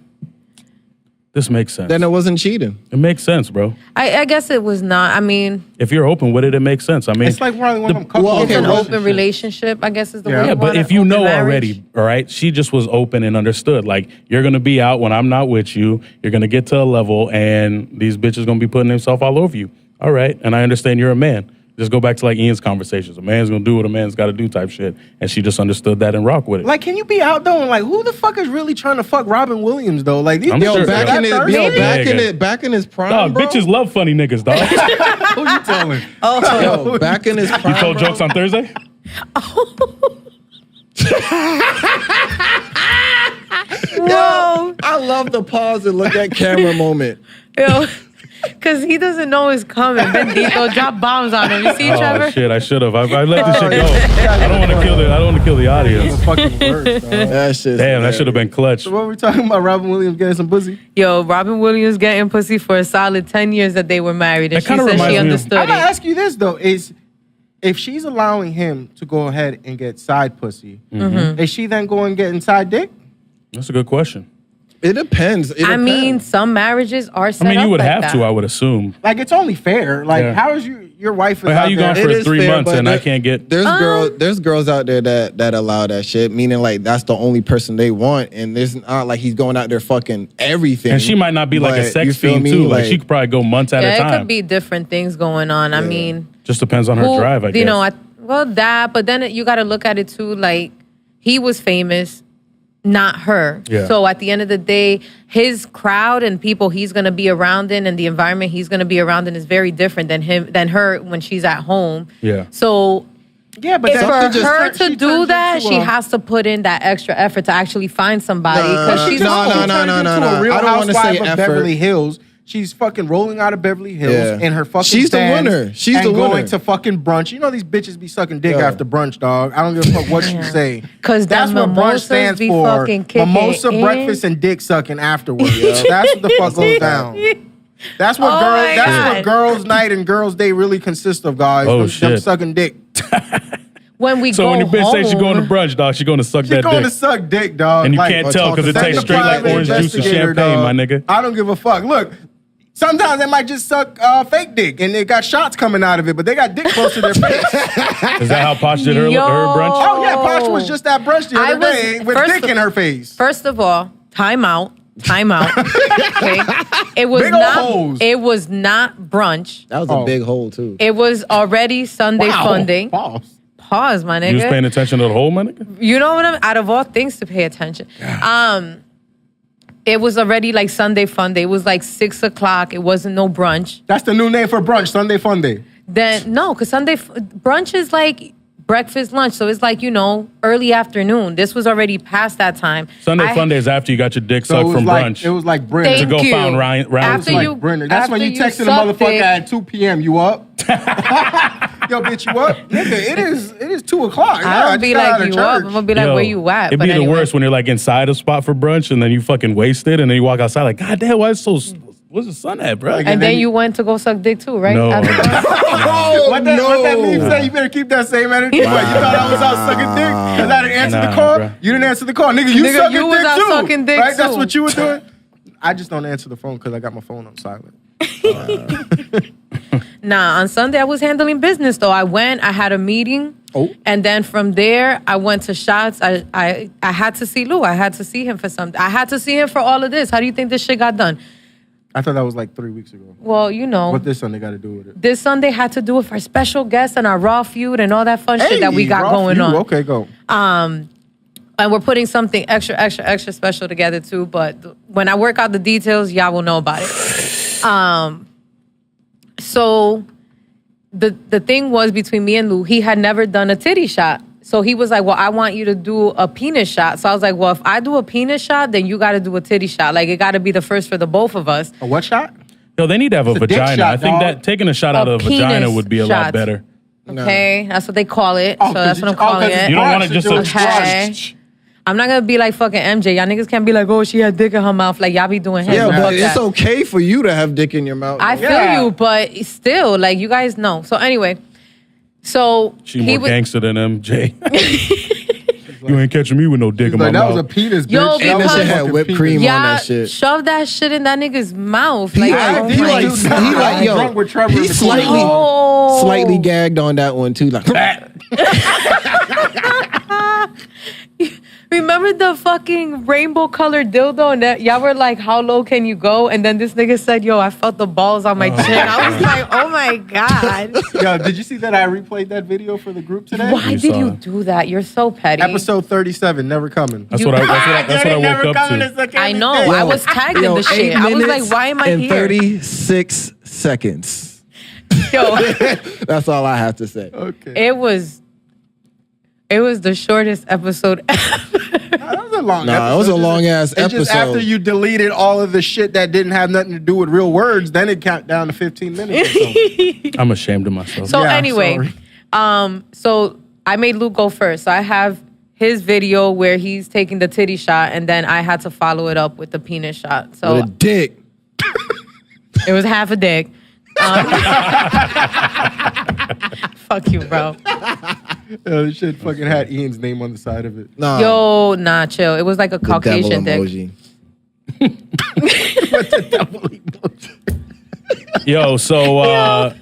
This makes sense. Then it wasn't cheating. It makes sense, bro. I guess it was not. I mean, If you're open with it, it makes sense. I mean, It's like one of them couples. well, it's okay, an well- open relationship, I guess is the Yeah. way yeah, you but want if it, you open know marriage. already, all right, she just was open and understood. Like, you're gonna be out when I'm not with you. You're gonna get to a level, and these bitches gonna be putting themselves all over you. All right, and I understand you're a man. Just go back to like Ian's conversations. A man's gonna do what a man's got to do, type shit. And she just understood that and rock with it. Like, can you be out though and like, who the fuck is really trying to fuck Robin Williams though? Like, these I'm bitches sure- are Back that in his, thirsty? back in his prime, Dog, bro. bitches love funny niggas, dog. Who you telling? Yo, back in his prime. You told bro. jokes on Thursday? Whoa. I love the pause and look at camera moment. Yo. Because he doesn't know it's coming. Bendito, drop bombs on him. You see, Oh Trevor? shit, I should have. I let this shit go. I don't want to kill the. I don't want to kill the audience. The fucking worst, dog. That shit. Damn, that should have been clutch. So what were we talking about? Robin Williams getting some pussy? Yo, Robin Williams getting pussy for a solid 10 years that they were married. And That she kinda said reminds she me of- understood I'm gonna it. ask you this though: is if she's allowing him to go ahead and get side pussy, is she then going and get inside dick? That's a good question. It depends. I mean, some marriages are set I mean, up you would like have that. to, I would assume. Like, it's only fair. Like, Yeah. how is your wife is But how out you there? going for It is 3 fair, months but and I can't get... There's girls out there that allow that shit, meaning like that's the only person they want, and there's not like he's going out there fucking everything. And she might not be like a But sex you feel fiend me? too. Like she could probably go months at a Yeah, it time. could be different things going on. I mean, Just depends on her who- drive, I guess. You know, that, but then you got to look at it too. Like, he was famous, not her. Yeah. So at the end of the day, his crowd and people he's going to be around in and the environment he's going to be around in is very different than her when she's at home. Yeah. So Yeah, but for that's her to she do turns that, into she a- has to put in that extra effort to actually find somebody. Because she's She No. turns into a Real I don't wanna Housewife say of effort. Beverly Hills. She's fucking rolling out of Beverly Hills Yeah. in her fucking She's the Benz winner. She's and the winner. going to fucking brunch. You know these bitches be sucking dick Yeah. after brunch, dog. I don't give a fuck what you say. 'Cause that's them what brunch mimosas stands be for. fucking kicking Mimosa, in. breakfast, and dick sucking afterwards. That's what the fuck goes down. That's what Oh my That's God. what girls' night and girls' day really consist of, guys. Oh, them shit. sucking dick. when we So go when your bitch home, says she's going to brunch, dog, she's going to suck She's that going dick. to suck dick, dog. And you Like, can't tell because it That's tastes the straight like private orange juice and investigator, champagne, dog. my nigga. I don't give a fuck. Look, sometimes they might just suck fake dick and they got shots coming out of it, but they got dick close to their face. Is that how Posh did her Yo. brunch? Oh yeah, Posh was just at brunch the I other was- day with first dick of- in her face. First of all, time out. Okay. It was Big ol' not. hoes. It was not brunch. That was Oh. a big hole too. It was already Sunday funding. Pause. Pause, my You was paying nigga. attention to the whole, my nigga? You know what I'm? Out of all things to pay attention. It was already like Sunday fun day. It was like 6 o'clock. It wasn't no brunch. That's the new name for brunch, Sunday Fun Day. Then no, because brunch is like breakfast, lunch. So it's like, early afternoon. This was already past that time. Sunday fun day is after you got your dick So sucked it was from like brunch. it was like Brenner. Thank go you. find round After two. you, Like Brenner. That's when after you texting the suck motherfucker dick, at 2 p.m. You up? Yo, bitch, you up? Nigga, it is 2 o'clock. I don't be like you up. I'm gonna be like, Yo, where you at? It'd But be the anyway. worst when you're like inside a spot for brunch and then you fucking wasted and then you walk outside like, God damn, why is it so... Where's the sun at, bro? And then you went to go suck dick too, right? No. After brunch? What that meme say? You better keep that same energy. What, you thought I was out sucking dick? Because I didn't answer the Nah, call? bruh. You didn't answer the call. Nigga, you Nigga, sucking you was dick out too. sucking dick right? That's too. what you were doing? I just don't answer the phone because I got my phone on silent. Nah, on Sunday I was handling business though. I went, I had a meeting. Oh. And then from there, I went to Shots. I had to see Lou. I had to see him for something. I had to see him for all of this. How do you think this shit got done? I thought that was like 3 weeks ago. Well, What this Sunday got to do with it? this Sunday had to do with our special guest and our Raw feud and all that fun shit that we got Raw going feud. on. Okay, go. And we're putting something extra special together too. But when I work out the details, y'all will know about it. So the thing was between me and Lou, he had never done a titty shot. So he was like, well, I want you to do a penis shot. So I was like, well, if I do a penis shot, then you got to do a titty shot. Like, it got to be the first for the both of us. A what shot? Yo, they need to have a It's a dick vagina. shot, I think dog. that taking a shot out A of a vagina penis would be a lot shot. better. Okay? That's what they call it. Oh, so that's 'cause what I'm you- calling 'cause it's it. You don't want brunch, to just it was Okay. I'm not going to be like fucking MJ. Y'all niggas can't be like, oh, she had dick in her mouth. Like, y'all be doing him. Yeah, Fuck but it's that. okay for you to have dick in your mouth. I feel Yeah. you, but still, like, you guys know. So anyway, so She more gangster than MJ. You ain't catching me with no dick in my Like, that was a mouth. penis, bitch. Yo, That because- was And that shit had fucking whipped penis. cream on yeah, that shit. shove that shit in that nigga's mouth. He Like, like, oh he my like, God. he like, I'm yo, drunk with Trevor he in the slightly, Oh. slightly gagged on that one too. Like, Remember the fucking rainbow colored dildo and that y'all were like, how low can you go? And then this nigga said, yo, I felt the balls on my chin. I was like, oh my God. Yo, did you see that I replayed that video for the group today? Why You did saw you it. do that? You're so petty. Episode 37, never coming. That's what I woke up to. I know. I was tagged in yo, the shit. 8 I was like, minutes why am I and here? 36 seconds. Yo, That's all I have to say. Okay. it was the shortest episode ever. That was a long Nah, it was a long-ass It's just after episode. you deleted all of the shit that didn't have nothing to do with real words, then it count down to 15 minutes or something. I'm ashamed of myself. So Yeah, anyway, sorry. so I made Luke go first. So I have his video where he's taking the titty shot, and then I had to follow it up with the penis shot. So With a dick. it was half a dick. Fuck you, bro. This shit fucking had Ian's name on the side of it. Nah, Yo, nah, chill. It was like a the devil Caucasian dick. emoji. What the devil emoji? Yo, so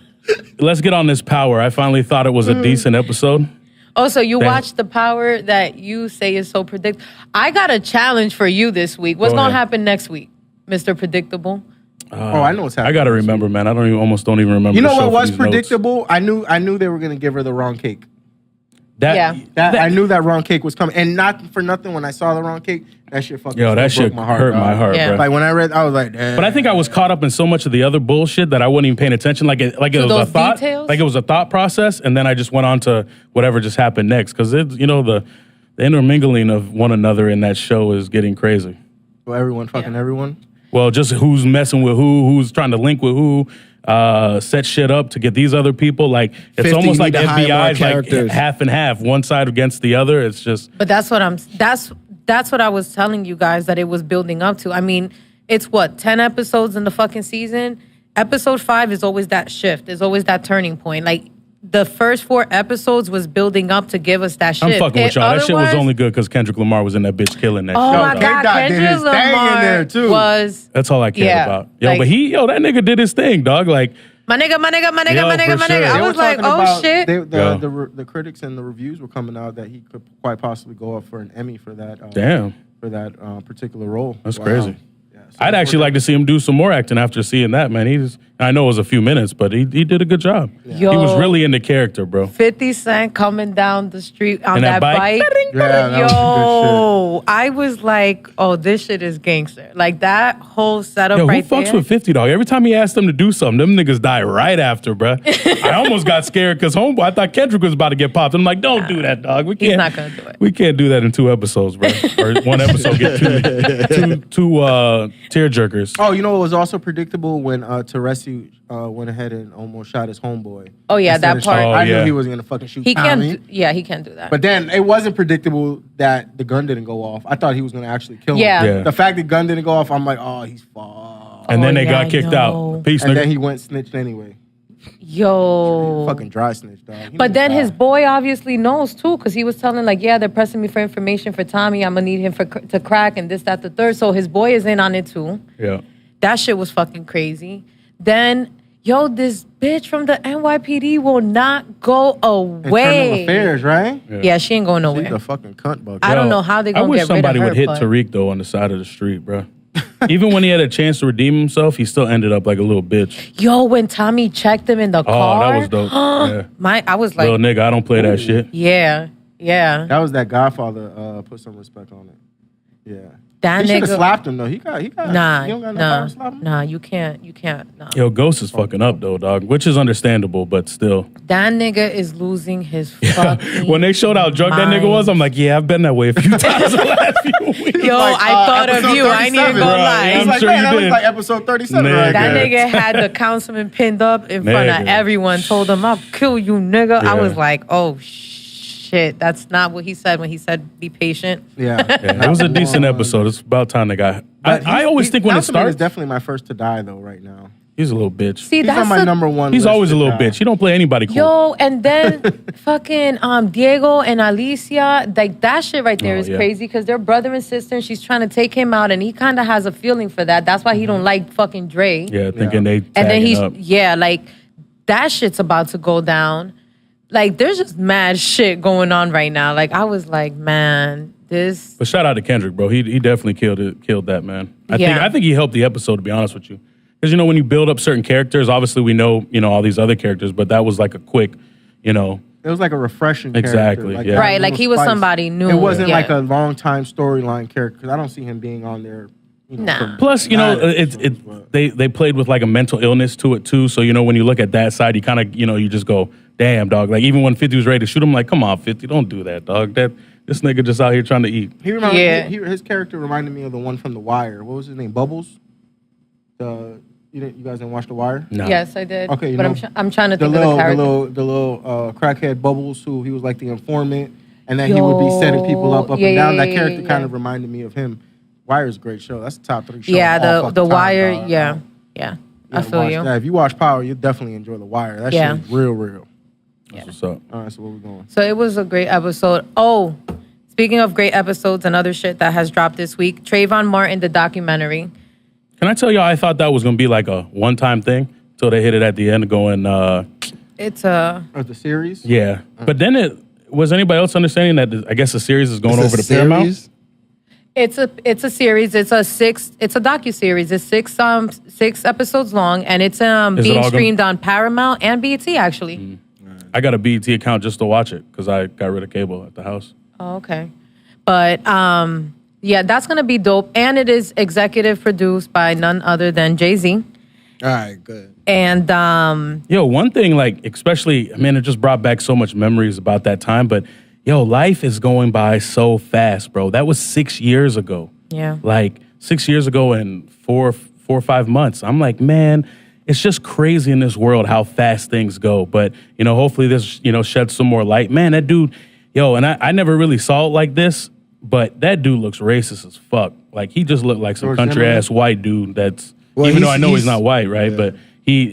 let's get on this Power. I finally thought it was a decent episode. Oh, so you Damn. watched The Power that you say is so predictable. I got a challenge for you this week. What's Go going to ahead. happen next week, Mr. Predictable? Oh, I know what's happening. I gotta remember, man. I almost don't even remember. You the know show what for was these notes. predictable? I knew they were gonna give her the wrong cake. Yeah. I knew that wrong cake was coming, and not for nothing. When I saw the wrong cake, that shit fucking Yo, that still shit broke my heart, hurt dog. my heart, Yeah. bro. Like when I read, I was like, damn. But I think I was caught up in so much of the other bullshit that I wasn't even paying attention. Like it was those a thought, details? like it was a thought process, and then I just went on to whatever just happened next. Because the intermingling of one another in that show is getting crazy. So everyone fucking everyone. Well, just who's messing with who's trying to link with who, set shit up to get these other people. Like it's 50, almost you like need to hire more FBI's like characters. half and half, one side against the other. It's just But that's what I was telling you guys that it was building up to. I mean, it's 10 episodes in the fucking season. Episode 5 is always that shift. Is always that turning point. Like the first 4 episodes was building up to give us that shift. I'm fucking with y'all. That shit was Otherwise- only good because Kendrick Lamar was in that bitch killing that Oh shit. my Yo, God, K-Dot did Kendrick his thing in Lamar there, too. was That's all I care Yeah, about. Yo, like- but that nigga did his thing, dog. Like my nigga. Yo, for sure. I They were was like, talking oh about- shit. The critics and the reviews were coming out that he could quite possibly go up for an Emmy for that. damn. For that particular role. That's crazy. Yeah, so I'd actually like to see him do some more acting after seeing that, man. I know it was a few minutes, but he did a good job. Yo. He was really into character, bro. 50 Cent coming down the street on And that that bike? bike. Yeah, that was Yo, I was like, oh, this shit is gangster. Like that whole setup Yo, who right fucks there. with 50, dog? Every time he asked them to do something, them niggas die right after, bro. I almost got scared because homeboy, I thought Kendrick was about to get popped. I'm like, don't do that, dog. We can't. He's not gonna do it. We can't do that in 2 episodes, bro. Or one episode get two tear jerkers. Oh, you know what was also predictable when Teresi went ahead and almost shot his homeboy. Oh, yeah, Instead that of part. shooting- Oh, I yeah. knew he was gonna fucking shoot He Tommy. can't. Yeah, he can't do that. But then it wasn't predictable that the gun didn't go off. I thought he was gonna actually kill Yeah. him. Yeah. The fact the gun didn't go off, I'm like, oh, he's fucked. And then they yeah, got I kicked know. out. Peace, And nigga. then he went snitched anyway. Yo. Fucking dry snitch, dog. He But need then to his die. boy obviously knows too, because he was telling like, yeah, they're pressing me for information for Tommy. I'm gonna need him to crack and this, that, the third. So his boy is in on it too. Yeah. That shit was fucking crazy. Then, yo, this bitch from the NYPD will not go Internal away. affairs, right? Yeah, she ain't going She's nowhere. a fucking cunt bug. I don't know how they I gonna wish get rid of somebody her. would hit but- Tariq though on the side of the street, bro. Even when he had a chance to redeem himself, he still ended up like a little bitch. Yo, when Tommy checked him in the Oh, car. that was dope. Yeah. I was like, Little nigga, I don't play that shit. yeah. That was that Godfather. Put some respect on it. Yeah. That He should have nigga. slapped him though. He got. Nah, You don't got no power to slap him. nah, you can't, nah. Yo, Ghost is fucking up though, dog, which is understandable, but still. That nigga is losing his fucking When they showed how drunk that nigga was, I'm like, yeah, I've been that way a few times the last few weeks. Yo, Like, I thought of episode you. I ain't even 37. gonna Right, lie. He's I'm like, sure man, you that was did. like episode 37, Nigga. right? That Yeah. nigga had the councilman pinned up in front of Nigga. everyone, told him, I'll kill you, nigga. I Yeah. was like, oh, shit. That's not what he said when he said, be patient. Yeah. Yeah, it was a decent episode. It's about time they got. I always think when it Councilman starts, is definitely my first to die though. Right now, he's a little bitch. See, he's that's on my the- number one. He's list always a to little die. bitch. He don't play anybody cool. Yo, and then fucking Diego and Alicia, like that shit right there Oh, is yeah. crazy because they're brother and sister and she's trying to take him out and he kind of has a feeling for that. That's why he don't like fucking Dre. Yeah, thinking they And then tagging he's, up. yeah, like that shit's about to go down. Like there's just mad shit going on right now. Like I was like, man, this. But shout out to Kendrick, bro. He definitely killed that, man. Yeah. I think he helped the episode, to be honest with you. Because, when you build up certain characters, obviously we know, all these other characters, but that was like a quick, It was like a refreshing Exactly, character. yeah. Right, that like little he was spice. somebody new. It wasn't Yeah. like a long time storyline character because I don't see him being on there. Nah. for Plus, nine episodes, but- they played with like a mental illness to it too. So, when you look at that side, you kind of, you just go, damn, dog. Like even when 50 was ready to shoot him, like, come on, 50, don't do that, dog. This nigga just out here trying to eat. He reminded Yeah. his character reminded me of the one from The Wire. What was his name? Bubbles. You guys didn't watch The Wire? Nah. Yes, I did. Okay, but I'm trying to The think of the character. little crackhead Bubbles, who he was like the informant, and then he would be setting people up Yeah, and down. yeah, That yeah, character yeah. kind of reminded me of him. Wire's a great show. That's the top 3 show. Yeah, of all the fucking Wire. time, dog. Yeah, yeah. I Yeah, feel watch you. that. If you watch Power, you'll definitely enjoy The Wire. That shit is real. That's what's up. All right, so where we going? So it was a great episode. Oh, speaking of great episodes and other shit that has dropped this week, Trayvon Martin, the documentary. Can I tell y'all, I thought that was going to be like a one-time thing until they hit it at the end going, It's a... Or the series? yeah. But then was anybody else understanding that I guess the series is going over to Paramount? It's a series. It's a docuseries. It's six episodes long, and it's being streamed on Paramount and BET actually. I got a BET account just to watch it because I got rid of cable at the house. Oh, okay. But yeah, that's gonna be dope. And it is executive produced by none other than Jay-Z. All right, good. And yo, one thing, like, especially, man, it just brought back so much memories about that time. But yo, life is going by so fast, bro. That was 6 years ago. yeah. Like 6 years ago and 4 or 5 months. I'm like, man, it's just crazy in this world how fast things go. But, you know, hopefully this, you know, sheds some more light. Man, that dude, yo, and I never really saw it like this, but that dude looks racist as fuck. Like, he just looked like some country-ass white dude that's, even though I know he's not white, right? Yeah. But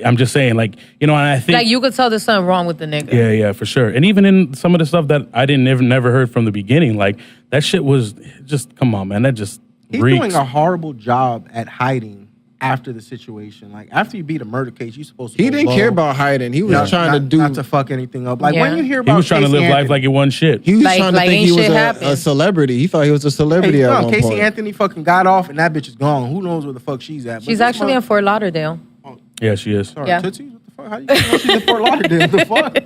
I'm just saying, like, you know, and I think... Like, you could tell there's something wrong with the nigga. Yeah, for sure. And even in some of the stuff that I never heard from the beginning, like, that shit was just, come on, man, that just He's reeks. doing a horrible job at hiding after the situation. Like, after you beat a murder case, you're supposed to He didn't care about hiding. He was trying to do... Not to fuck anything up. Like, when you hear about He was trying to live Casey life Anthony, like it wasn't shit. He was Like- trying to like think ain't he was shit a happened. celebrity. He thought he was a celebrity at one Casey point. Anthony fucking got off, and that bitch is gone. Who knows where the fuck she's at? But She's this actually in Fort Lauderdale. Yeah, she is. Sorry, Yeah. Tootsie? What the fuck? How you know she's in Fort Lauderdale? The fuck?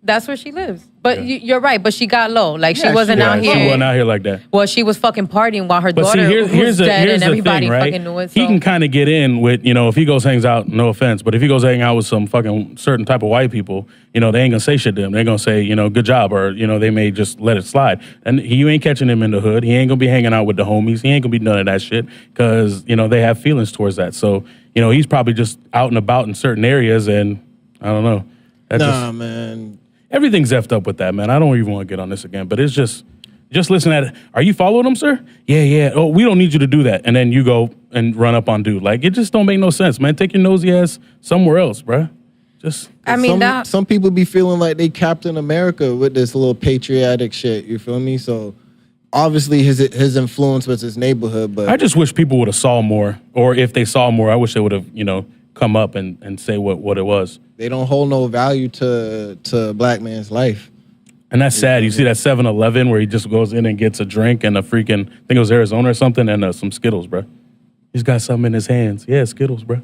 That's where she lives. But you're right. But she got low. Like, she Yeah, wasn't she out was. here. She wasn't out here like that. Well, she was fucking partying while her But daughter see, was here's dead, the and everybody thing, right? fucking knew it. He So. can kind of get in with, you know, if he goes hangs out, no offense, but if he goes hang out with some fucking certain type of white people, you know, they ain't gonna say shit to him. They're gonna say, you know, good job, or, you know, they may just let it slide. And you ain't catching him in the hood. He ain't gonna be hanging out with the homies. He ain't gonna be none of that shit because, you know, they have feelings towards that. So, you know, he's probably just out and about in certain areas, and I don't know. Man. Everything's effed up with that, man. I don't even want to get on this again, but it's just listen at it. Are you following him, sir? Yeah. Oh, we don't need you to do that. And then you go and run up on dude. Like, it just don't make no sense, man. Take your nosy ass somewhere else, bruh. Just. I mean, some people be feeling like they Captain America with this little patriotic shit. You feel me? So obviously his influence was his neighborhood, but I just wish people would have saw more, or if they saw more, I wish they would have, you know, come up and say what it was. they don't hold no value to a black man's life. And that's sad. You see that 7-Eleven where he just goes in and gets a drink and a freaking, I think it was Arizona or something, and some Skittles, bro. He's got something in his hands. Yeah, Skittles, bro.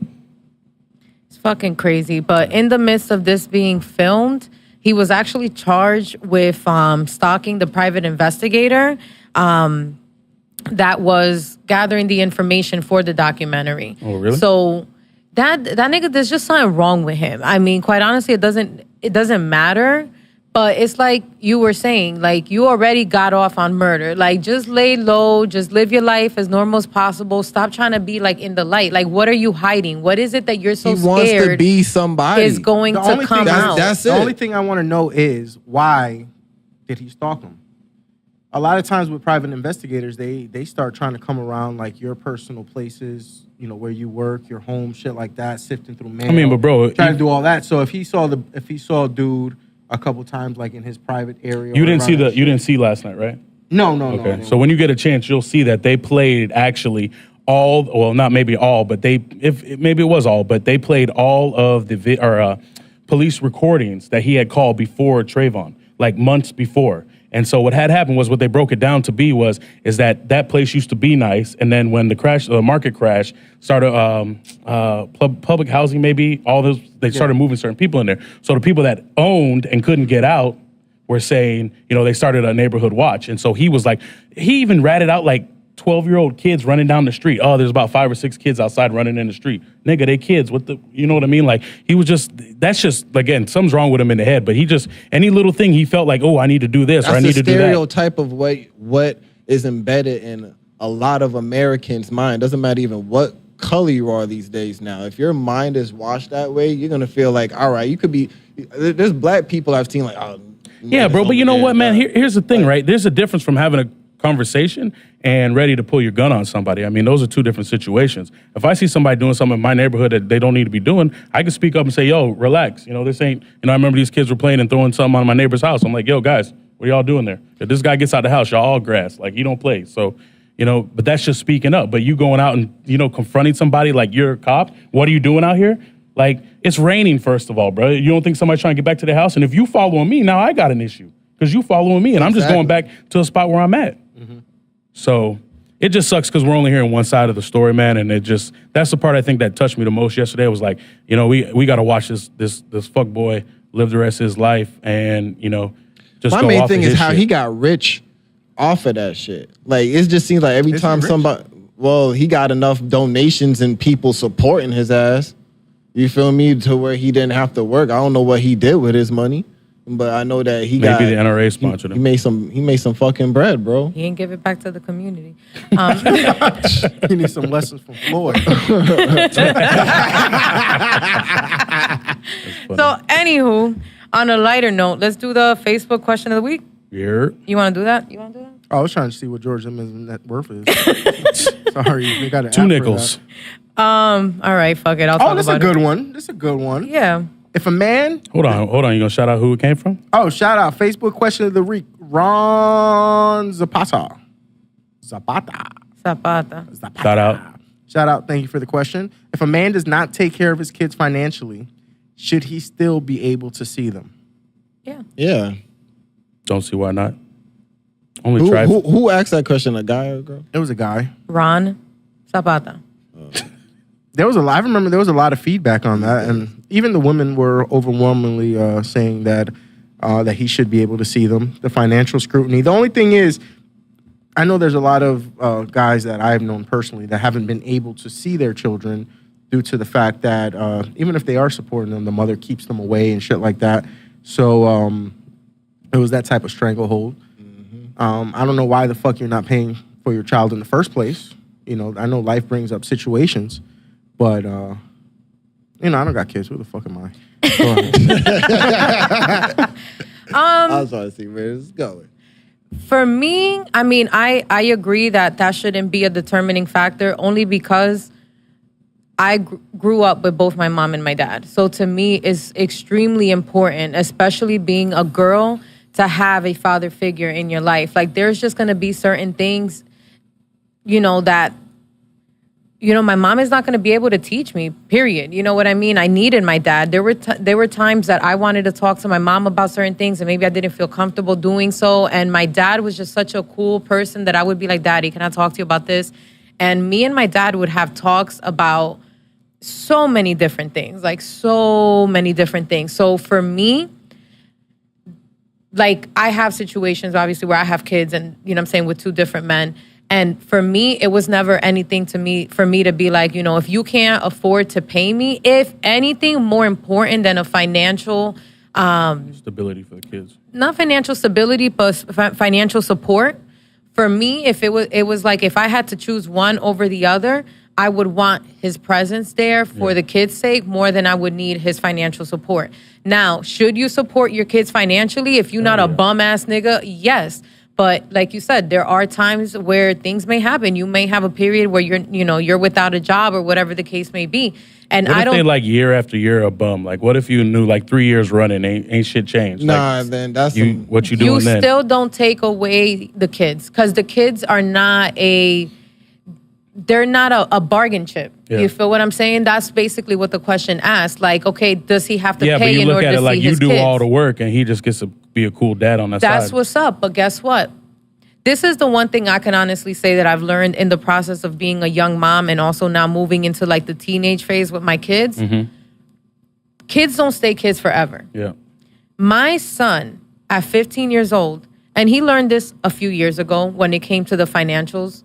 It's fucking crazy. But in the midst of this being filmed, he was actually charged with stalking the private investigator that was gathering the information for the documentary. Oh, really? So that nigga, there's just something wrong with him. I mean, quite honestly, it doesn't matter. But it's like you were saying, like, you already got off on murder. Like, just lay low, just live your life as normal as possible. Stop trying to be, like, in the light. Like, what are you hiding? What is it that you're so He wants to scared be somebody. is going to come out? That's The it. only thing I want to know is why did he stalk him? A lot of times with private investigators, they start trying to come around like your personal places, you know, where you work, your home, shit like that, sifting through mail. I mean, but bro, trying to do all that. So if he saw a dude a couple times, like in his private area, you didn't see last night, right? No. Okay, so when you get a chance, you'll see that they played actually all, well, not maybe all, but maybe it was all, but they played all of the police recordings that he had called before Trayvon, like months before. And so what had happened was, what they broke it down to be is that place used to be nice, and then when the market crash started, public housing maybe, all those, they started moving certain people in there. So the people that owned and couldn't get out were saying, you know, they started a neighborhood watch. And so he was like, he even ratted out like 12-year-old kids running down the street. Oh, there's about 5 or 6 kids outside running in the street. Nigga, they kids. You know what I mean? Like, he was that's just, again, something's wrong with him in the head, but he just, any little thing he felt like, oh, I need to do this, or I need to do that. That's a stereotype of what is embedded in a lot of Americans' mind. Doesn't matter even what color you are these days now. If your mind is washed that way, you're going to feel like, all right, you could be, there's black people I've seen like, oh, yeah, bro, but you know what, man? Here's the thing, right? There's a difference from having a conversation and ready to pull your gun on somebody. I mean, those are two different situations. If I see somebody doing something in my neighborhood that they don't need to be doing, I can speak up and say, yo, relax. You know, this ain't, you know, I remember these kids were playing and throwing something on my neighbor's house. I'm like, yo, guys, What are y'all doing there? If this guy gets out of the house, y'all all grass. Like, he don't play. So, but that's just speaking up. But you going out and, confronting somebody like you're a cop, what are you doing out here? Like, it's raining, first of all, bro. You don't think somebody's trying to get back to the house? And if you following me, now I got an issue. Because you following me, and I'm just going back to a spot where I'm at. Mm-hmm. So it just sucks because we're only hearing one side of the story, man. And that's the part I think that touched me the most yesterday. It was like, we got to watch this fuck boy live the rest of his life and, just My go main off thing of is his how shit. he got rich off of that shit. Like, it just seems like every time somebody, he got enough donations and people supporting his ass. You feel me? To where he didn't have to work. I don't know what he did with his money, but I know that Maybe the NRA sponsored him. He made some fucking bread, bro. He didn't give it back to the community. He needs some lessons from Floyd. So, anywho, on a lighter note, let's do the Facebook question of the week. Yeah. You want to do that? I was trying to see what George Zimmer's net worth is. Sorry, we got an 2 app for nickels. that. All right, fuck it. I'll talk about it. Oh, that's a good one. That's a good one. Yeah. If a man... Hold on. You going to shout out who it came from? Oh, shout out. Facebook question of the week. Ron Zapata. Zapata. Shout out. Shout out. Thank you for the question. If a man does not take care of his kids financially, should he still be able to see them? Yeah. Yeah. Don't see why not. Only try. Who asked that question? A guy or a girl? It was a guy. Ron Zapata. I remember there was a lot of feedback on that, and even the women were overwhelmingly saying that he should be able to see them. The financial scrutiny. The only thing is, I know there's a lot of guys that I've known personally that haven't been able to see their children due to the fact that even if they are supporting them, the mother keeps them away and shit like that. So it was that type of stranglehold. Mm-hmm. I don't know why the fuck you're not paying for your child in the first place. I know life brings up situations, but I don't got kids. Who the fuck am I? I was trying to see where this is going. For me, I mean, I agree that shouldn't be a determining factor only because I grew up with both my mom and my dad. So to me, it's extremely important, especially being a girl, to have a father figure in your life. Like, there's just going to be certain things, that, my mom is not going to be able to teach me, period. You know what I mean? I needed my dad. There were times that I wanted to talk to my mom about certain things and maybe I didn't feel comfortable doing so. And my dad was just such a cool person that I would be like, Daddy, can I talk to you about this? And me and my dad would have talks about so many different things. So for me, like, I have situations, obviously, where I have kids and, with 2 different men. And for me, it was never anything for me to be like, if you can't afford to pay me, if anything more important than a financial... stability for the kids. Not financial stability, but financial support. For me, if it was like, if I had to choose one over the other, I would want his presence there for the kids' sake more than I would need his financial support. Now, should you support your kids financially if you're not a bum-ass nigga? Yes. But like you said, there are times where things may happen. You may have a period where you're without a job or whatever the case may be. And what if they like year after year a bum? Like, what if you knew like 3 years running ain't shit changed? Nah, like, then that's what you doing then? You still don't take away the kids because the kids are not they're not a bargain chip. Yeah. You feel what I'm saying? That's basically what the question asked. Like, okay, does he have to pay in order to see his kids? Yeah, but you look at it like you do all the work and he just gets to be a cool dad on that side. That's what's up. But guess what? This is the one thing I can honestly say that I've learned in the process of being a young mom and also now moving into like the teenage phase with my kids. Mm-hmm. Kids don't stay kids forever. Yeah. My son at 15 years old, and he learned this a few years ago when it came to the financials.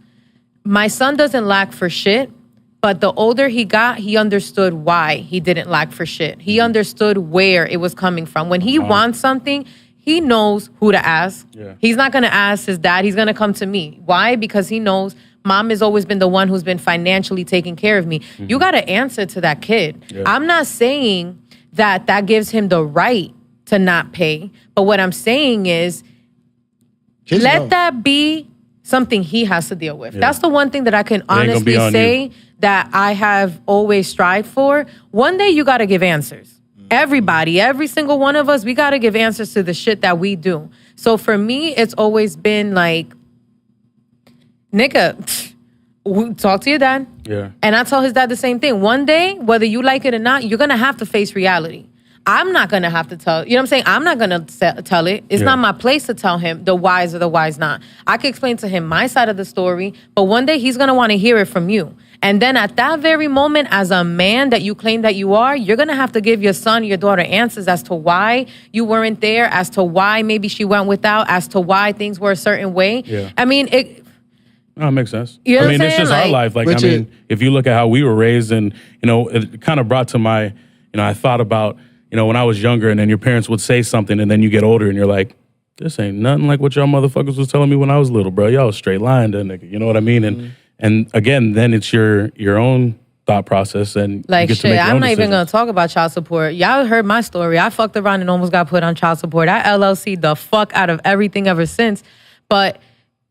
My son doesn't lack for shit, but the older he got, he understood why he didn't lack for shit. He understood where it was coming from. When he wants something, he knows who to ask. Yeah. He's not going to ask his dad. He's going to come to me. Why? Because he knows mom has always been the one who's been financially taking care of me. Mm-hmm. You got to answer to that kid. Yeah. I'm not saying that gives him the right to not pay. But what I'm saying is, let that be something he has to deal with. Yeah. That's the one thing that I can honestly say that I have always strived for. One day you got to give answers. Everybody, every single one of us, we got to give answers to the shit that we do. So for me, it's always been like, nigga, talk to your dad. Yeah. And I tell his dad the same thing. One day, whether you like it or not, you're going to have to face reality. I'm not going to have to tell, you know what I'm saying? I'm not going to tell it. It's not my place to tell him the whys or the whys not. I can explain to him my side of the story, but one day he's going to want to hear it from you. And then at that very moment, as a man that you claim that you are, you're going to have to give your son, your daughter answers as to why you weren't there, as to why maybe she went without, as to why things were a certain way. Yeah. I mean, No, it makes sense. You know I mean, what I'm it's just saying? our life. Like, I mean, if you look at how we were raised, and, you know, it kind of brought to my, you know, I thought about, you know, when I was younger, and then your parents would say something, and then you get older, and you're like, this ain't nothing like what y'all motherfuckers was telling me when I was little, bro. Y'all was straight lying to a nigga. You know what I mean? And again, then it's your own thought process, and like, you get to make shit, your I'm own not even decisions. going to talk about child support. Y'all heard my story. I fucked around and almost got put on child support. I LLC the fuck out of everything ever since. But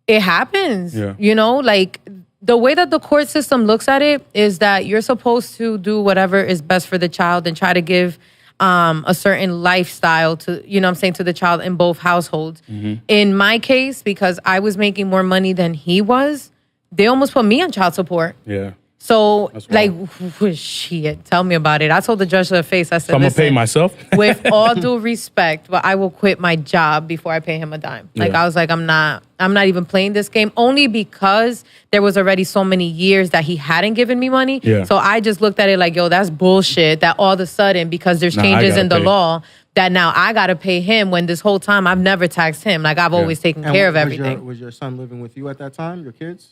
it happens. Yeah. You know, like, the way that the court system looks at it is that you're supposed to do whatever is best for the child and try to give a certain lifestyle to, you know what I'm saying, to the child in both households. In my case, because I was making more money than he was, they almost put me on child support. Yeah. So, That's like, wild. shit, tell me about it. I told the judge to the face, I said, So I'm going to pay listen, myself? with all due respect, but I will quit my job before I pay him a dime. Like, Yeah. I was like, I'm not even playing this game, only because there was already so many years that he hadn't given me money. Yeah. So I just looked at it like, yo, that's bullshit that all of a sudden, because there's Nah, I changes gotta in the pay. law, that now I got to pay him, when this whole time I've never taxed him. Like, I've always taken And care of was everything. was your son living with you at that time? Your kids?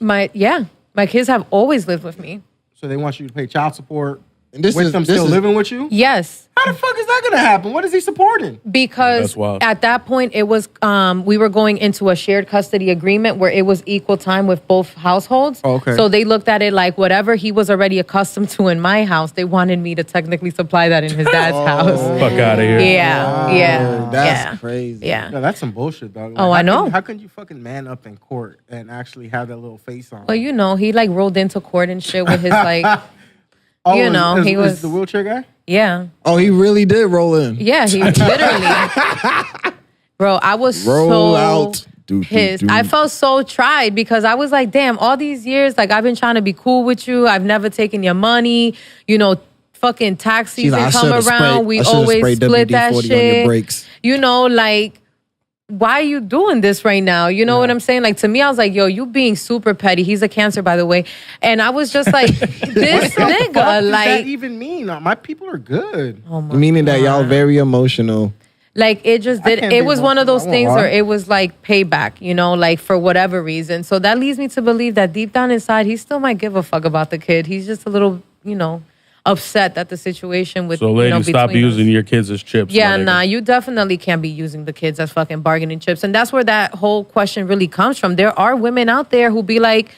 My kids have always lived with me. So they want you to pay child support And this with is- them this still is- living with you? Yes. How the fuck is that gonna happen? What is he supporting? Because That's wild. at that point it was we were going into a shared custody agreement where it was equal time with both households. Oh, okay. So they looked at it like whatever he was already accustomed to in my house, they wanted me to technically supply that in his dad's house. Fuck out of here. Yeah. That's yeah. crazy. Yeah. No, that's some bullshit, dog. Oh, I know. How can you fucking man up in court and actually have that little face on? Well, you know, he like rolled into court and shit with his like Oh, you know, he was- the wheelchair guy. yeah. Oh, he really did roll in. Yeah, he literally. Bro, I was Roll so out. Do, do, pissed. do. I felt so tried because I was like, damn, all these years, like, I've been trying to be cool with you. I've never taken your money. You know, fucking tax She's season like, I come should've around. sprayed- We I should've always sprayed split that WD-40 on your shit. brakes. You know, like, why are you doing this right now? You know what I'm saying? Like, to me, I was like, yo, you being super petty. He's a Cancer, by the way. And I was just like, this What nigga, does like, that even mean? My people are good. oh my Meaning that y'all very emotional. Like, it just I did. can't It be was one of emotional. those I won't things lie. where it was like payback, you know, like for whatever reason. So that leads me to believe that deep down inside, he still might give a fuck about the kid. He's just a little, you know, upset that the situation with, So, you lady, know, stop between us. using your kids as chips. Yeah, my nigga. nah, you definitely can't be using the kids as fucking bargaining chips. And that's where that whole question really comes from. There are women out there who be like,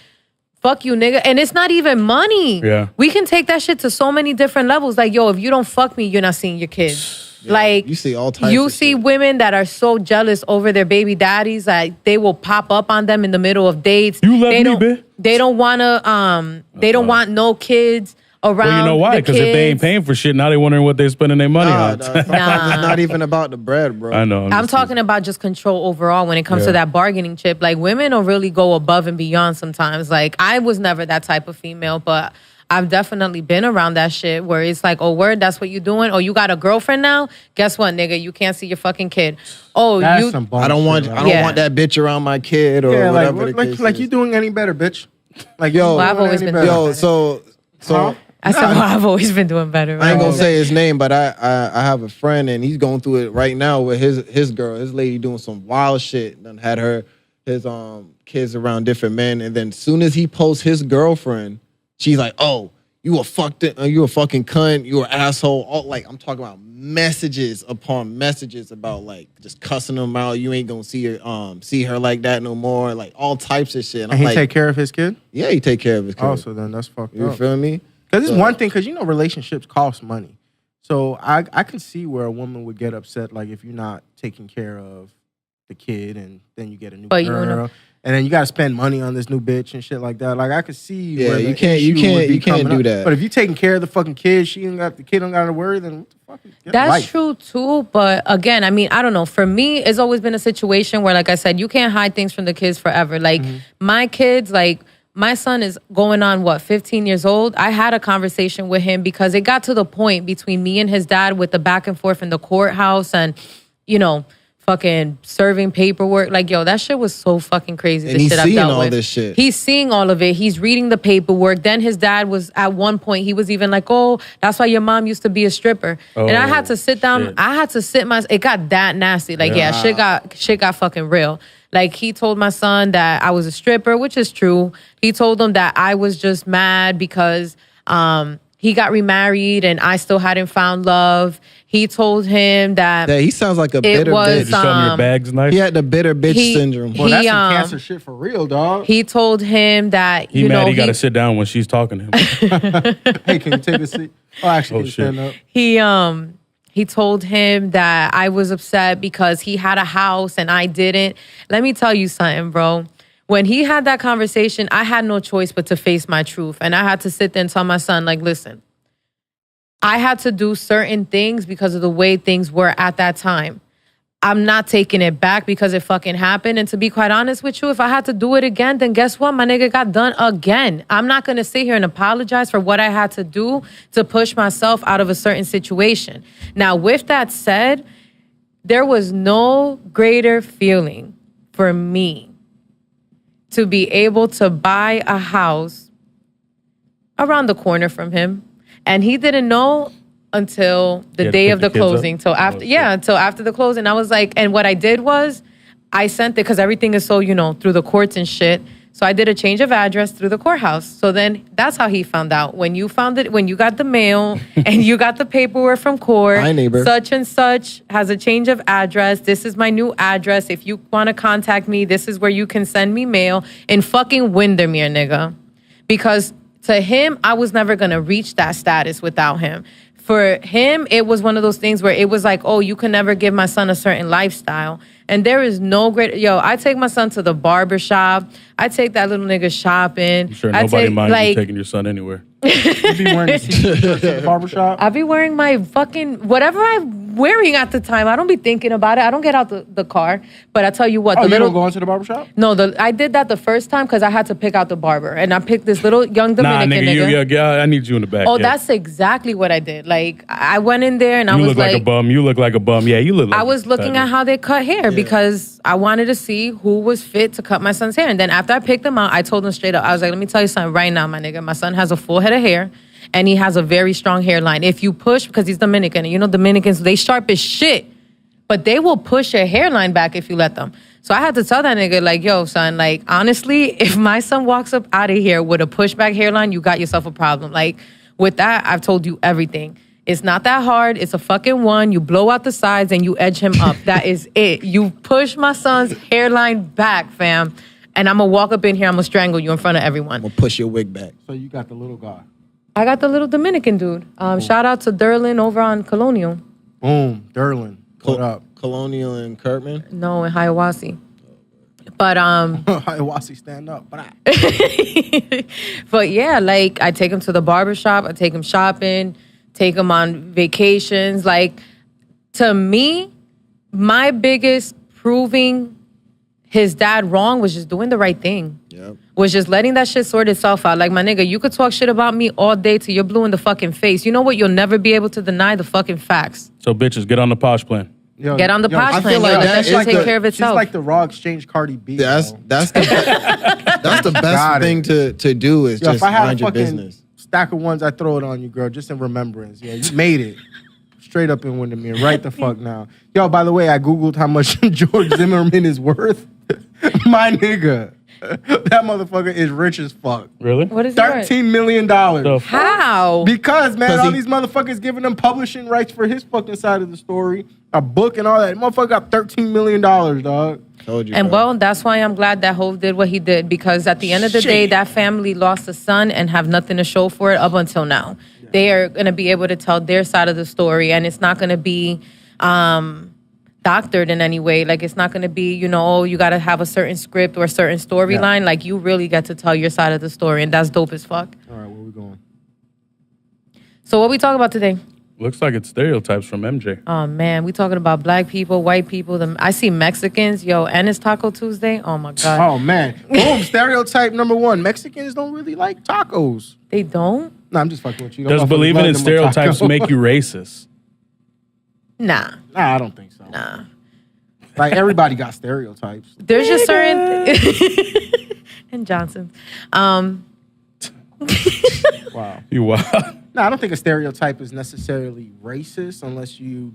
fuck you, nigga. And it's not even money. Yeah. We can take that shit to so many different levels. Like, yo, if you don't fuck me, you're not seeing your kids. Like, You see all types you of see shit. women that are so jealous over their baby daddies, like they will pop up on them in the middle of dates. You love they me, don't, bitch. They don't wanna they don't want no kids around. Well, you know why? the Because if they ain't kids. paying for shit, now they wondering what they're spending their money Nah, on. dog. Sometimes it's not even about the bread, bro. I know. I'm just talking about just control overall when it comes Yeah. to that bargaining chip. Like, women will really go above and beyond sometimes. Like, I was never that type of female, but I've definitely been around that shit where it's like, oh, word, that's what you doing? Oh, you got a girlfriend now? Guess what, nigga? You can't see your fucking kid. Oh, That's you. some bullshit. I don't want Yeah. that bitch around my kid or Yeah, whatever like the case like is. you doing any better, bitch? Like, Yo, you Well, I've doing always any been better? doing Yo, so Huh? I said, well, I've always been doing better. I ain't right? gonna say his name, but I have a friend and he's going through it right now with his girl, his lady doing some wild shit. Done had his kids around different men, and then as soon as he posts his girlfriend, she's like, "Oh, you a fucking cunt, you an asshole." All, like, I'm talking about messages upon messages about like just cussing them out. You ain't gonna see her like that no more. Like all types of shit. And And I'm he like, take care of his kid? yeah, he take care of his kid. Oh, so then that's fucked You up. feel me? Because it's So- one thing, because you know relationships cost money. So I can see where a woman would get upset, like if you're not taking care of the kid and then you get a new But you girl. wanna- and then you got to spend money on this new bitch and shit like that. Like I could see, where the you can't do that. But if you taking care of the fucking kid, the kid don't got to worry. Then what the fuck? That's true too. But again, I mean, I don't know. For me, it's always been a situation where, like I said, you can't hide things from the kids forever. Like my kids, like. My son is going on, 15 years old. I had a conversation with him because it got to the point between me and his dad with the back and forth in the courthouse and, fucking serving paperwork. Like, yo, that shit was so fucking crazy. And the he's shit I've seeing dealt all with. this shit. He's seeing all of it. He's reading the paperwork. Then his dad was, at one point, he was even like, oh, that's why your mom used to be a stripper. And I had to sit down. Shit. I had to sit it got that nasty. Like, shit got fucking real. Like, he told my son that I was a stripper, which is true. He told him that I was just mad because he got remarried and I still hadn't found love. He told him that... Yeah, he sounds like a bitter bitch. Just show me your bag's nice. He had the bitter bitch syndrome. Well, that's some cancer shit for real, dog. He told him that, He mad he got to sit down when she's talking to him. Hey, can you take a seat? Oh, actually, can you stand up? He told him that I was upset because he had a house and I didn't. Let me tell you something, bro. When he had that conversation, I had no choice but to face my truth. And I had to sit there and tell my son, like, listen, I had to do certain things because of the way things were at that time. I'm not taking it back because it fucking happened. And to be quite honest with you, if I had to do it again, then guess what? My nigga got done again. I'm not going to sit here and apologize for what I had to do to push myself out of a certain situation. Now, with that said, there was no greater feeling for me to be able to buy a house around the corner from him. And he didn't know until the day of the closing, until after the closing. I was like, and what I did was I sent it because everything is so, through the courts and shit. So I did a change of address through the courthouse. So then that's how he found out. When you found it, when you got the mail and you got the paperwork from court, Hi, neighbor. such and such has a change of address. This is my new address. If you want to contact me, this is where you can send me mail in fucking Windermere, nigga. Because to him, I was never going to reach that status without him. For him, it was one of those things where it was like, oh, you can never give my son a certain lifestyle. And there is no great... Yo, I take my son to the barber shop. I take that little nigga shopping. I'm sure nobody minds you taking your son anywhere. You be wearing a t-shirt at the barbershop? I be wearing my fucking... Whatever I'm wearing at the time. I don't be thinking about it. I don't get out the car. But I tell you what... Oh, you don't go into the barbershop? No, I did that the first time because I had to pick out the barber. And I picked this little young Dominican nigga. I need you in the back. Oh, that's exactly what I did. Like, I went in there and I was like... You look like a bum. You look like a bum. Yeah, you look like... I was looking at how they cut hair because I wanted to see who was fit to cut my son's hair. And then after I picked them out, I told them straight up. I was like, let me tell you something right now, my nigga. My son has a full head of hair. And he has a very strong hairline. If you push, because he's Dominican, and Dominicans, they sharp as shit. But they will push your hairline back if you let them. So I had to tell that nigga, like, yo, son, like, honestly, if my son walks up out of here with a pushback hairline, you got yourself a problem. Like, with that, I've told you everything. It's not that hard. It's a fucking one. You blow out the sides and you edge him up. That is it. You push my son's hairline back, fam. And I'm going to walk up in here. I'm going to strangle you in front of everyone. I'm going to push your wig back. So you got the little guy. I got the little Dominican dude. Shout out to Derlin over on Colonial. Boom, Derlin. What up? Colonial and Kirtman? No, in Hiawassee. But Hiawassee, stand up. But yeah, like I take him to the barbershop, I take him shopping, take him on vacations. Like, to me, my biggest proving his dad wrong was just doing the right thing. Yep. Was just letting that shit sort itself out. Like, my nigga, you could talk shit about me all day till you're blue in the fucking face. You know what? You'll never be able to deny the fucking facts. So, bitches, get on the posh plan. Yo, get on the posh plan. I feel like that should take care of itself. She's like the RawXchange Cardi B. That's the best thing to do is just mind your business. Stack of ones, I throw it on you, girl, just in remembrance. Yeah, you made it. Straight up in Windermere, right the fuck now. Yo, by the way, I Googled how much George Zimmerman is worth. My nigga. That motherfucker is rich as fuck. Really? What is he $13 million. How? Because, man, all these motherfuckers giving them publishing rights for his fucking side of the story, a book and all that. Motherfucker got $13 million, dog. Told you. And bro. well, that's why I'm glad that Hov did what he did, because at the end of the day, that family lost a son and have nothing to show for it up until now. They are going to be able to tell their side of the story, and it's not going to be doctored in any way. Like, it's not going to be, you know, oh, you got to have a certain script or a certain storyline. Like, you really get to tell your side of the story, and that's dope as fuck. All right, where we going? So what we talking about today? Looks like it's stereotypes from MJ. Oh, man. We talking about black people, white people. I see Mexicans. Yo, and it's Taco Tuesday. Oh, my God. Oh, man. Boom, stereotype number one. Mexicans don't really like tacos. They don't? No, I'm just fucking with you. Does Them believing motherfuckers in love them a stereotypes taco. make you racist? Nah. Nah, I don't think so. Nah. Like, everybody got stereotypes. There's just certain... and Johnson's. Wow. You wild. No, I don't think a stereotype is necessarily racist unless you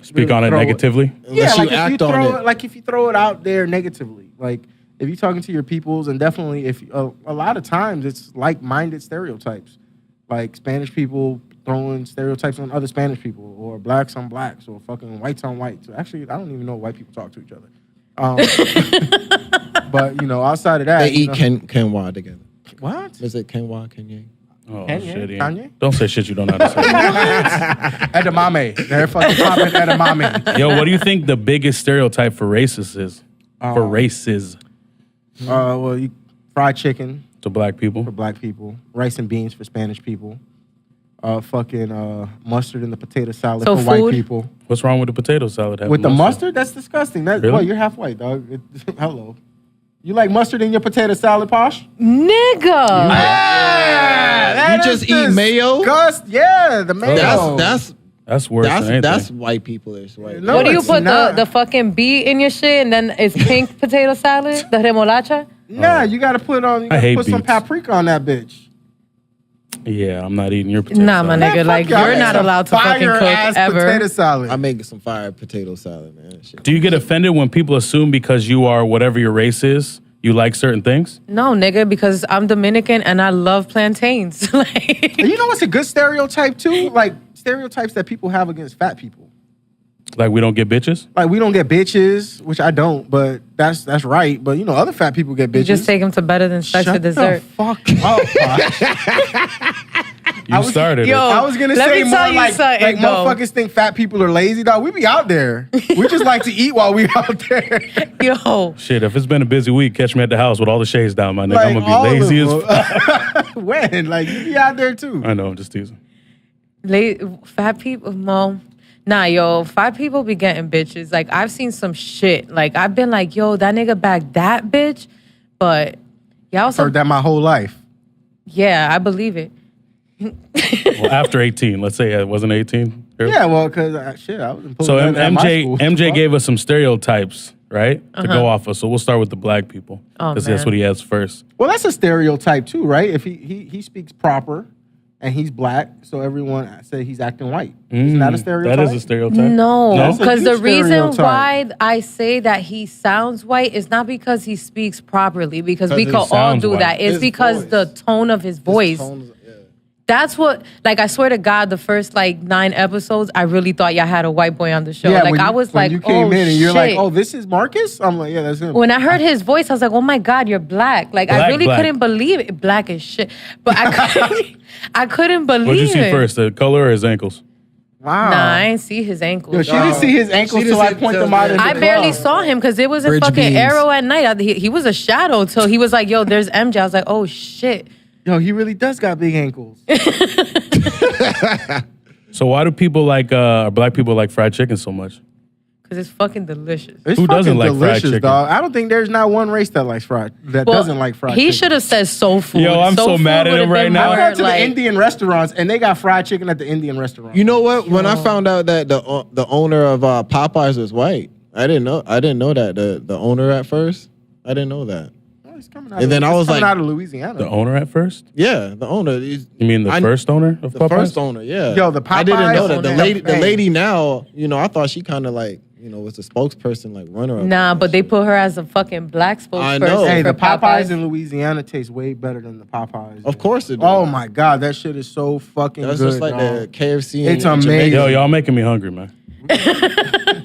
Speak really on it throw negatively. Yeah, Unless like you if act you on throw it. like if you throw it out there negatively, like if you're talking to your peoples, and definitely if a lot of times it's like-minded stereotypes, like Spanish people throwing stereotypes on other Spanish people, or blacks on blacks, or fucking whites on whites. Actually, I don't even know white people talk to each other. But you know, outside of that, They you eat know, quinoa together. what? Is it quinoa, Kanye? Oh, Kanye? shit. Yeah. Kanye? Don't say shit you don't know how to say. Edamame. They're fucking popping edamame. Yo, what do you think the biggest stereotype for racists is? For races Well, fried chicken to black people? for black people, rice and beans for Spanish people, fucking mustard in the potato salad So for white food? people. What's wrong with the potato salad? With the mustard? That's disgusting. Really? Well, you're half white, dog. Hello. You like mustard in your potato salad, Posh? Nigga. That You is just eat mayo? Yeah, the mayo. That's worse than anything. That's white people-ish. White. No, What do you it's put not. the fucking beet in your shit and then it's pink potato salad? The remolacha? Nah, you gotta put on. You gotta hate put some beets. paprika on that bitch. Yeah, I'm not eating your potato Nah, my salad. nigga, Man, like fuck y'all. you're I not make some allowed to fucking cook fire-ass ever. Potato salad. I make some fire potato salad, man. Shit. Do you get offended when people assume because you are whatever your race is, you like certain things? No, nigga, because I'm Dominican and I love plantains. Like, And you know what's a good stereotype too? Like stereotypes that people have against fat people. Like we don't get bitches? Like we don't get bitches, which I don't, but that's right. But you know, other fat people get bitches. you just take them to better than sex or Shut dessert. the fuck up, Posh. You started Yo, it. I was gonna let say me more tell you like something, though. motherfuckers think fat people are lazy, dog. We be out there. We just like to eat while we out there. Yo, Shit, if it's been a busy week, catch me at the house with all the shades down, my nigga. Like, I'm all gonna be of lazy as them. fuck. When? Like you be out there too. I know, I'm just teasing. fat people, well, nah, yo, fat people be getting bitches. Like, I've seen some shit. Like, I've been like, yo, that nigga back that bitch. But, yeah, also, Heard that my whole life. yeah, I believe it. Well, after 18, let's say it wasn't 18. Yeah, well, because shit, I was in So MJ Fuck. gave us some stereotypes, right, to go off of. So we'll start with the black people Oh, because that's man. what he has first. Well, that's a stereotype too, right? If he speaks proper and he's black, so everyone say he's acting white. Isn't that a stereotype? That is a stereotype. No, That's a because the huge reason stereotype. why I say that he sounds white is not because he speaks properly, because we 'Cause could he all sounds do white. that. It's His because voice. the tone of his voice. That's what, like, I swear to God, the first, 9 episodes, I really thought y'all had a white boy on the show. Yeah, like, when I you- was when like, you came oh, in and you're shit. like, oh, this is Marcus? I'm like, yeah, that's him. When I heard his voice, I was like, oh my God, you're black. Like, I Black, really black. couldn't believe it. Black as shit. But I couldn't believe What'd you see it. first, the color or his ankles? Wow. Nah, I didn't see his ankles. Yo, she didn't see his ankles She till I just point said- them out in the I barely club. saw him because it was a Bridge fucking beams. arrow at night. He was a shadow till he was like, yo, there's MJ. I was like, oh shit. Yo, he really does got big ankles. So why do people black people like fried chicken so much? Because it's fucking delicious. It's Who fucking doesn't like fried delicious, chicken? dog. I don't think there's not one race that likes doesn't like fried He chicken. should have said soul food. Yo, I'm Soul so food mad at would him have right been now. I more, go to the Indian restaurants and they got fried chicken at the Indian restaurant. You know what? When I found out that the owner of Popeyes was white, I didn't know that the owner at first. I didn't know that. Oh, he's coming out And then I was like- out of Louisiana. The owner at first? Yeah, the owner. You mean the I- first owner of The Popeyes? first owner, yeah. Yo, the I didn't know Popeyes that. The owner. lady, the Hey. lady now, I thought she kind of was the spokesperson, runner. Nah, but they put her as a fucking black spokesperson. I know. Hey, for the Popeyes in Louisiana taste way better than the Popeyes. Of course it. Oh my God, that shit is so fucking That's good. just like the dog. KFC. It's in Jamaica. amazing. Yo, y'all making me hungry, man.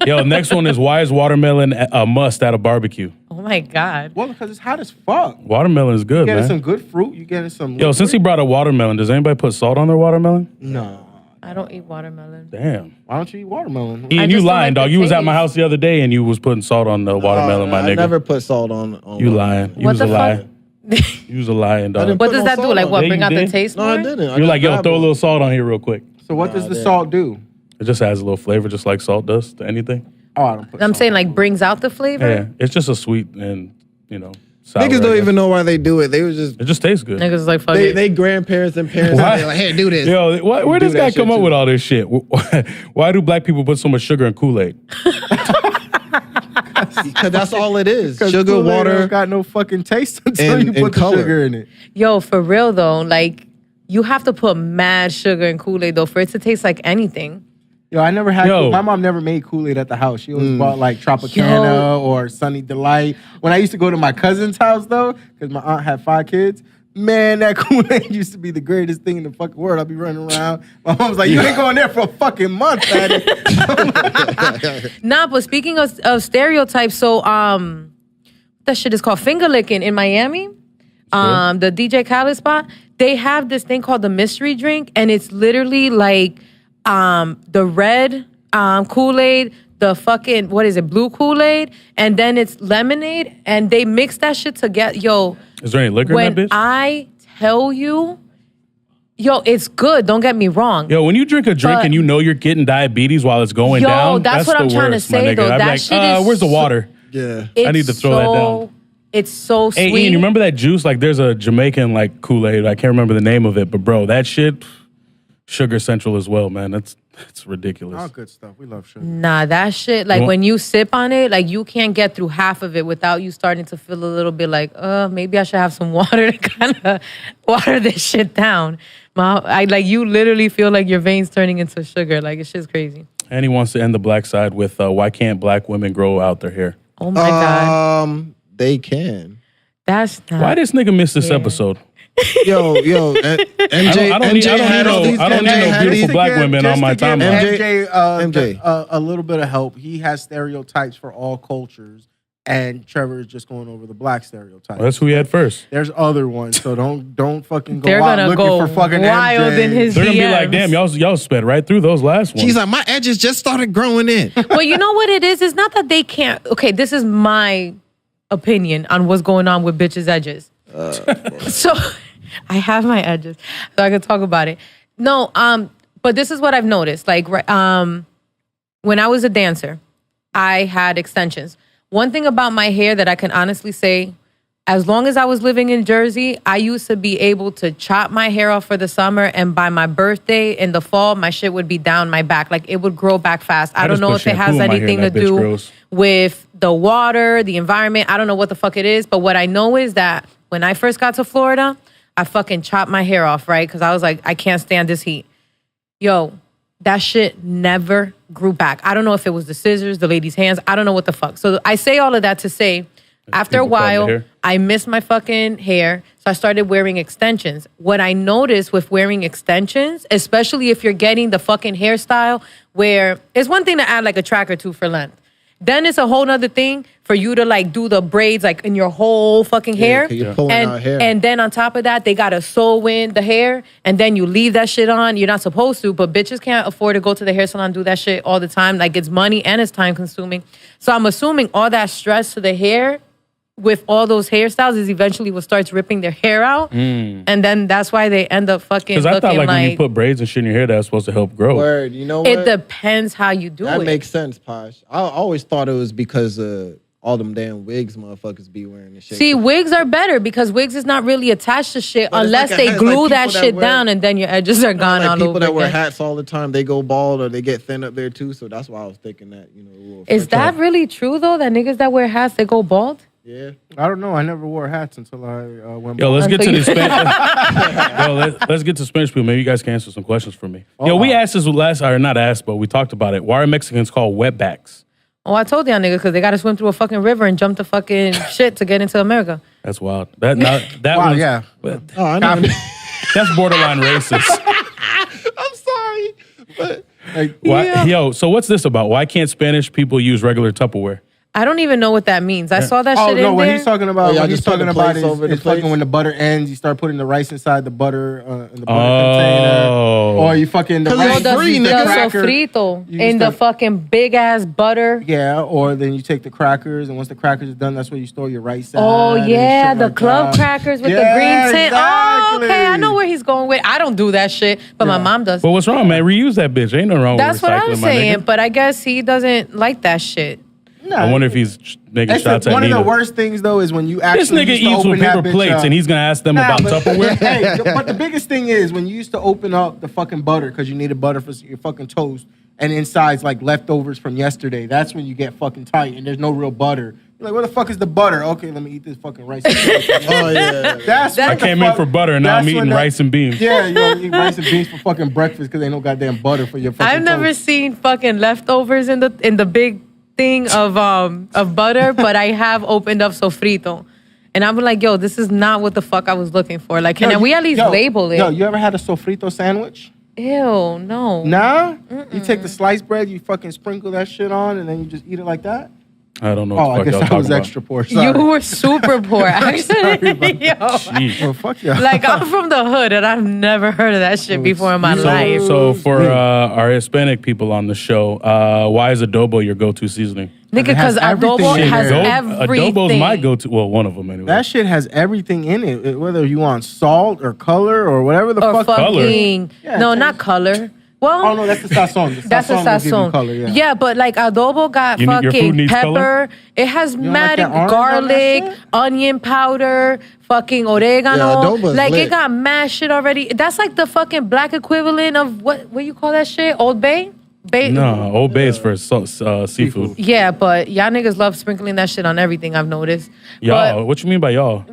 Yo, next one is why is watermelon a must at a barbecue? Oh my God. Well, because it's hot as fuck. Watermelon is good, You getting man. some good fruit. You getting some. Yo, since he brought a watermelon, does anybody put salt on their watermelon? no, I don't eat watermelon. Damn. Why don't you eat watermelon? Ian, I you just don't lying, like dog. the You was at my taste. house the other day and you was putting salt on the watermelon, my I nigga. never put salt on You lying. You What was the a lie. fuck? You was a lying, dog. didn't What put does no that do? salt Like on what? it. Bring Yeah, out you the did. taste No, more? I didn't. I You're like, just yo, throw a dabbled. little salt on here real quick. So what does the that- salt do? It just adds a little flavor, just like salt does to anything. Oh, I don't put I'm salt saying on like food. brings out the flavor. Yeah, it's just a sweet and sour. Niggas I don't guess. even know why they do it. They was just It just tastes good. Niggas is like fuck they it. grandparents and parents. Why? They like, hey, do this. Yo, where Do does that guy shit come up too. with all this shit? Why do black people put so much sugar in Kool-Aid? Because that's all it is. 'Cause Sugar, Kool-Aid water. don't got no fucking taste until and- you and put the color. sugar in it. Yo, for real though, like you have to put mad sugar in Kool-Aid though for it to taste like anything. Yo, I never had. Yo. My mom never made Kool-Aid at the house. She always bought like Tropicana Yo. or Sunny Delight. When I used to go to my cousin's house though, because my aunt had 5 kids, man, that Kool-Aid used to be the greatest thing in the fucking world. I'd be running around. My mom was like, "You ain't going there for a fucking month, Daddy." Nah, but speaking of stereotypes, so that shit is called finger licking in Miami. The DJ Khaled spot. They have this thing called the mystery drink, and it's literally like the red Kool-Aid, the fucking what is it, blue Kool-Aid, and then it's lemonade, and they mix that shit together. Yo, Is there any liquor in when that bitch? I tell you, yo, it's good. Don't get me wrong. Yo, when you drink a drink But- and you know you're getting diabetes while it's going Yo, down, that's what the I'm trying to worst, my say, nigga. though. I'd be That like, shit is where's the so- water? Yeah. I need to throw that down. It's so Hey, sweet. Ian, you remember that juice? Like, there's a Jamaican like Kool-Aid. I can't remember the name of it, but bro, that shit, sugar central as well, man. It's ridiculous. All good stuff. We love sugar. Nah, that shit, like Well- when you sip on it, like you can't get through half of it without you starting to feel a little bit like, maybe I should have some water to kind of water this shit down. You literally feel like your veins turning into sugar. Like, it's just crazy. And he wants to end the black side with why can't black women grow out their hair? Oh my God. They can. That's not. Why this nigga miss this Yeah. episode? Yo, MJ, I don't need had all these. I don't need MJ no had beautiful these- black women on my time. timeline. MJ, MJ. a little bit of help. He has stereotypes for all cultures, and Trevor is just going over the black stereotypes. Well, that's who he had first. There's other ones, so don't fucking go They're out gonna looking go for fucking wild MJ. in his They're gonna be like, DMs. damn, y'all sped right through those last ones. She's like, my edges just started growing in. Well, you know what it is? It's not that they can't. Okay, this is my opinion on what's going on with bitches' edges. So I have my edges, so I can talk about it. No, but this is what I've noticed. Like, when I was a dancer, I had extensions. One thing about my hair that I can honestly say, as long as I was living in Jersey, I used to be able to chop my hair off for the summer, and by my birthday in the fall, my shit would be down my back. Like, it would grow back fast. I don't just know put if it shampoo has in my hair anything to and that bitch do grows. with the water, the environment. I don't know what the fuck it is, but what I know is that when I first got to Florida, I fucking chopped my hair off, right? Because I was like, I can't stand this heat. Yo, that shit never grew back. I don't know if it was the scissors, the lady's hands. I don't know what the fuck. So I say all of that to say, after a people cutting the while, hair? I missed my fucking hair. So I started wearing extensions. What I noticed with wearing extensions, especially if you're getting the fucking hairstyle where it's one thing to add like a track or two for length. Then it's a whole nother thing for you to like do the braids like in your whole fucking hair. 'cause you're pulling and, out hair. and then on top of that, they gotta sew in the hair and then you leave that shit on. You're not supposed to, but bitches can't afford to go to the hair salon and do that shit all the time. Like, it's money and it's time consuming. So I'm assuming all that stress to the hair with all those hairstyles is eventually what starts ripping their hair out. And then that's why they end up fucking Because looking I thought like, when you like put braids and shit in your hair, that's supposed to help grow. Word, you know what? it depends how you do That it. makes sense, Posh. I always thought it was because all them damn wigs motherfuckers be wearing and shit. See, wigs are better because wigs is not really attached to shit But it's unless like a they hat- glue like that people that shit wear- down and then your edges are gone like all people over that wear again. hats all the time, they go bald or they get thin up there too. So that's why I was thinking that, you know. A little Is friction. that really true though? That niggas that wear hats they go bald? Yeah. I don't know. I never wore hats until I went. Yo, let's get to Until the you- Spanish. Yo, let's get to Spanish people. Maybe you guys can answer some questions for me. Yo, we asked this or not asked, but we talked about it. Why are Mexicans called wetbacks? Oh, I told y'all niggas because they got to swim through a fucking river and jump the fucking shit to get into America. That's wild. That Wow, one's- yeah. but Oh, I know. that's borderline racist. I'm sorry, but Like, Why, Yo, so what's this about? Why can't Spanish people use regular Tupperware? I don't even know what that means. I saw that oh shit no, in what there. he's talking about, Oh, y'all what he's just put talking the about plates is, over the is fucking plates? when the butter ends, you start putting the rice inside the butter in the butter container, Oh. or Or you fucking the 'Cause rice, it's free, the nigga. cracker. sofrito You in use the the- fucking big ass butter. Yeah, or then you take the crackers, and once the crackers are done, that's where you store your rice at. Oh and yeah, shit the like club that. crackers with the Yeah, green tint. Oh, okay, I exactly. know where he's going with. I don't do that shit, but my Yeah. mom does. But what's wrong, man? Reuse that bitch. Ain't no wrong That's with recycling, what I'm my saying. nigga. But I guess he doesn't like that shit. Nah, I wonder if he's making it's shots one at of Nina. the worst things though is when you This actually nigga used to eats open with that paper bitch plates, up. and he's gonna ask them Nah, about but- Tupperware. Hey, but the biggest thing is when you used to open up the fucking butter because you needed butter for your fucking toast, and inside's like leftovers from yesterday. That's when you get fucking tight, and there's no real butter. You're like, where the fuck is the butter? Okay, let me eat this fucking rice. Oh yeah. That's I what the came in fuck- for butter, and now I'm that's eating when rice and beans. Yeah, you don't eat rice and beans for fucking breakfast because ain't no goddamn butter for your fucking I've never toast. seen fucking leftovers in the big thing of butter, but I have opened up sofrito. And I'm like, yo, this is not what the fuck I was looking for. Like, can we at least label it? Yo, you ever had a sofrito sandwich? Ew, no. Nah? You take the sliced bread, you fucking sprinkle that shit on, and then you just eat it like that? I don't know Oh, what I the fuck guess y'all I was talking extra poor. Sorry. You were super poor, actually. Yo. about. Well, fuck yeah. Like, I'm from the hood, and I've never heard of that shit before in my life. So for our Hispanic people on the show, why is adobo your go-to seasoning? Nigga, It has because adobo everything in has there. everything. Adobo's my go-to. Well, one of them anyway. That shit has everything in it, whether you want salt or color or whatever the Or fuck. fucking... Yeah, no, it not tastes- color. Well... Oh, no, that's the sazon. The That's a sazon will give you sazon. color, yeah. But like adobo got Your food fucking needs pepper. color? It has don't like mad that orange on that garlic, shit? onion powder, fucking oregano. Yeah, adobo's like lit. it got mad shit already. That's like the fucking black equivalent of what you call that shit? Old Bay? No, Old Bay is for seafood. Yeah, but y'all niggas love sprinkling that shit on everything, I've noticed. Y'all, what you mean by y'all?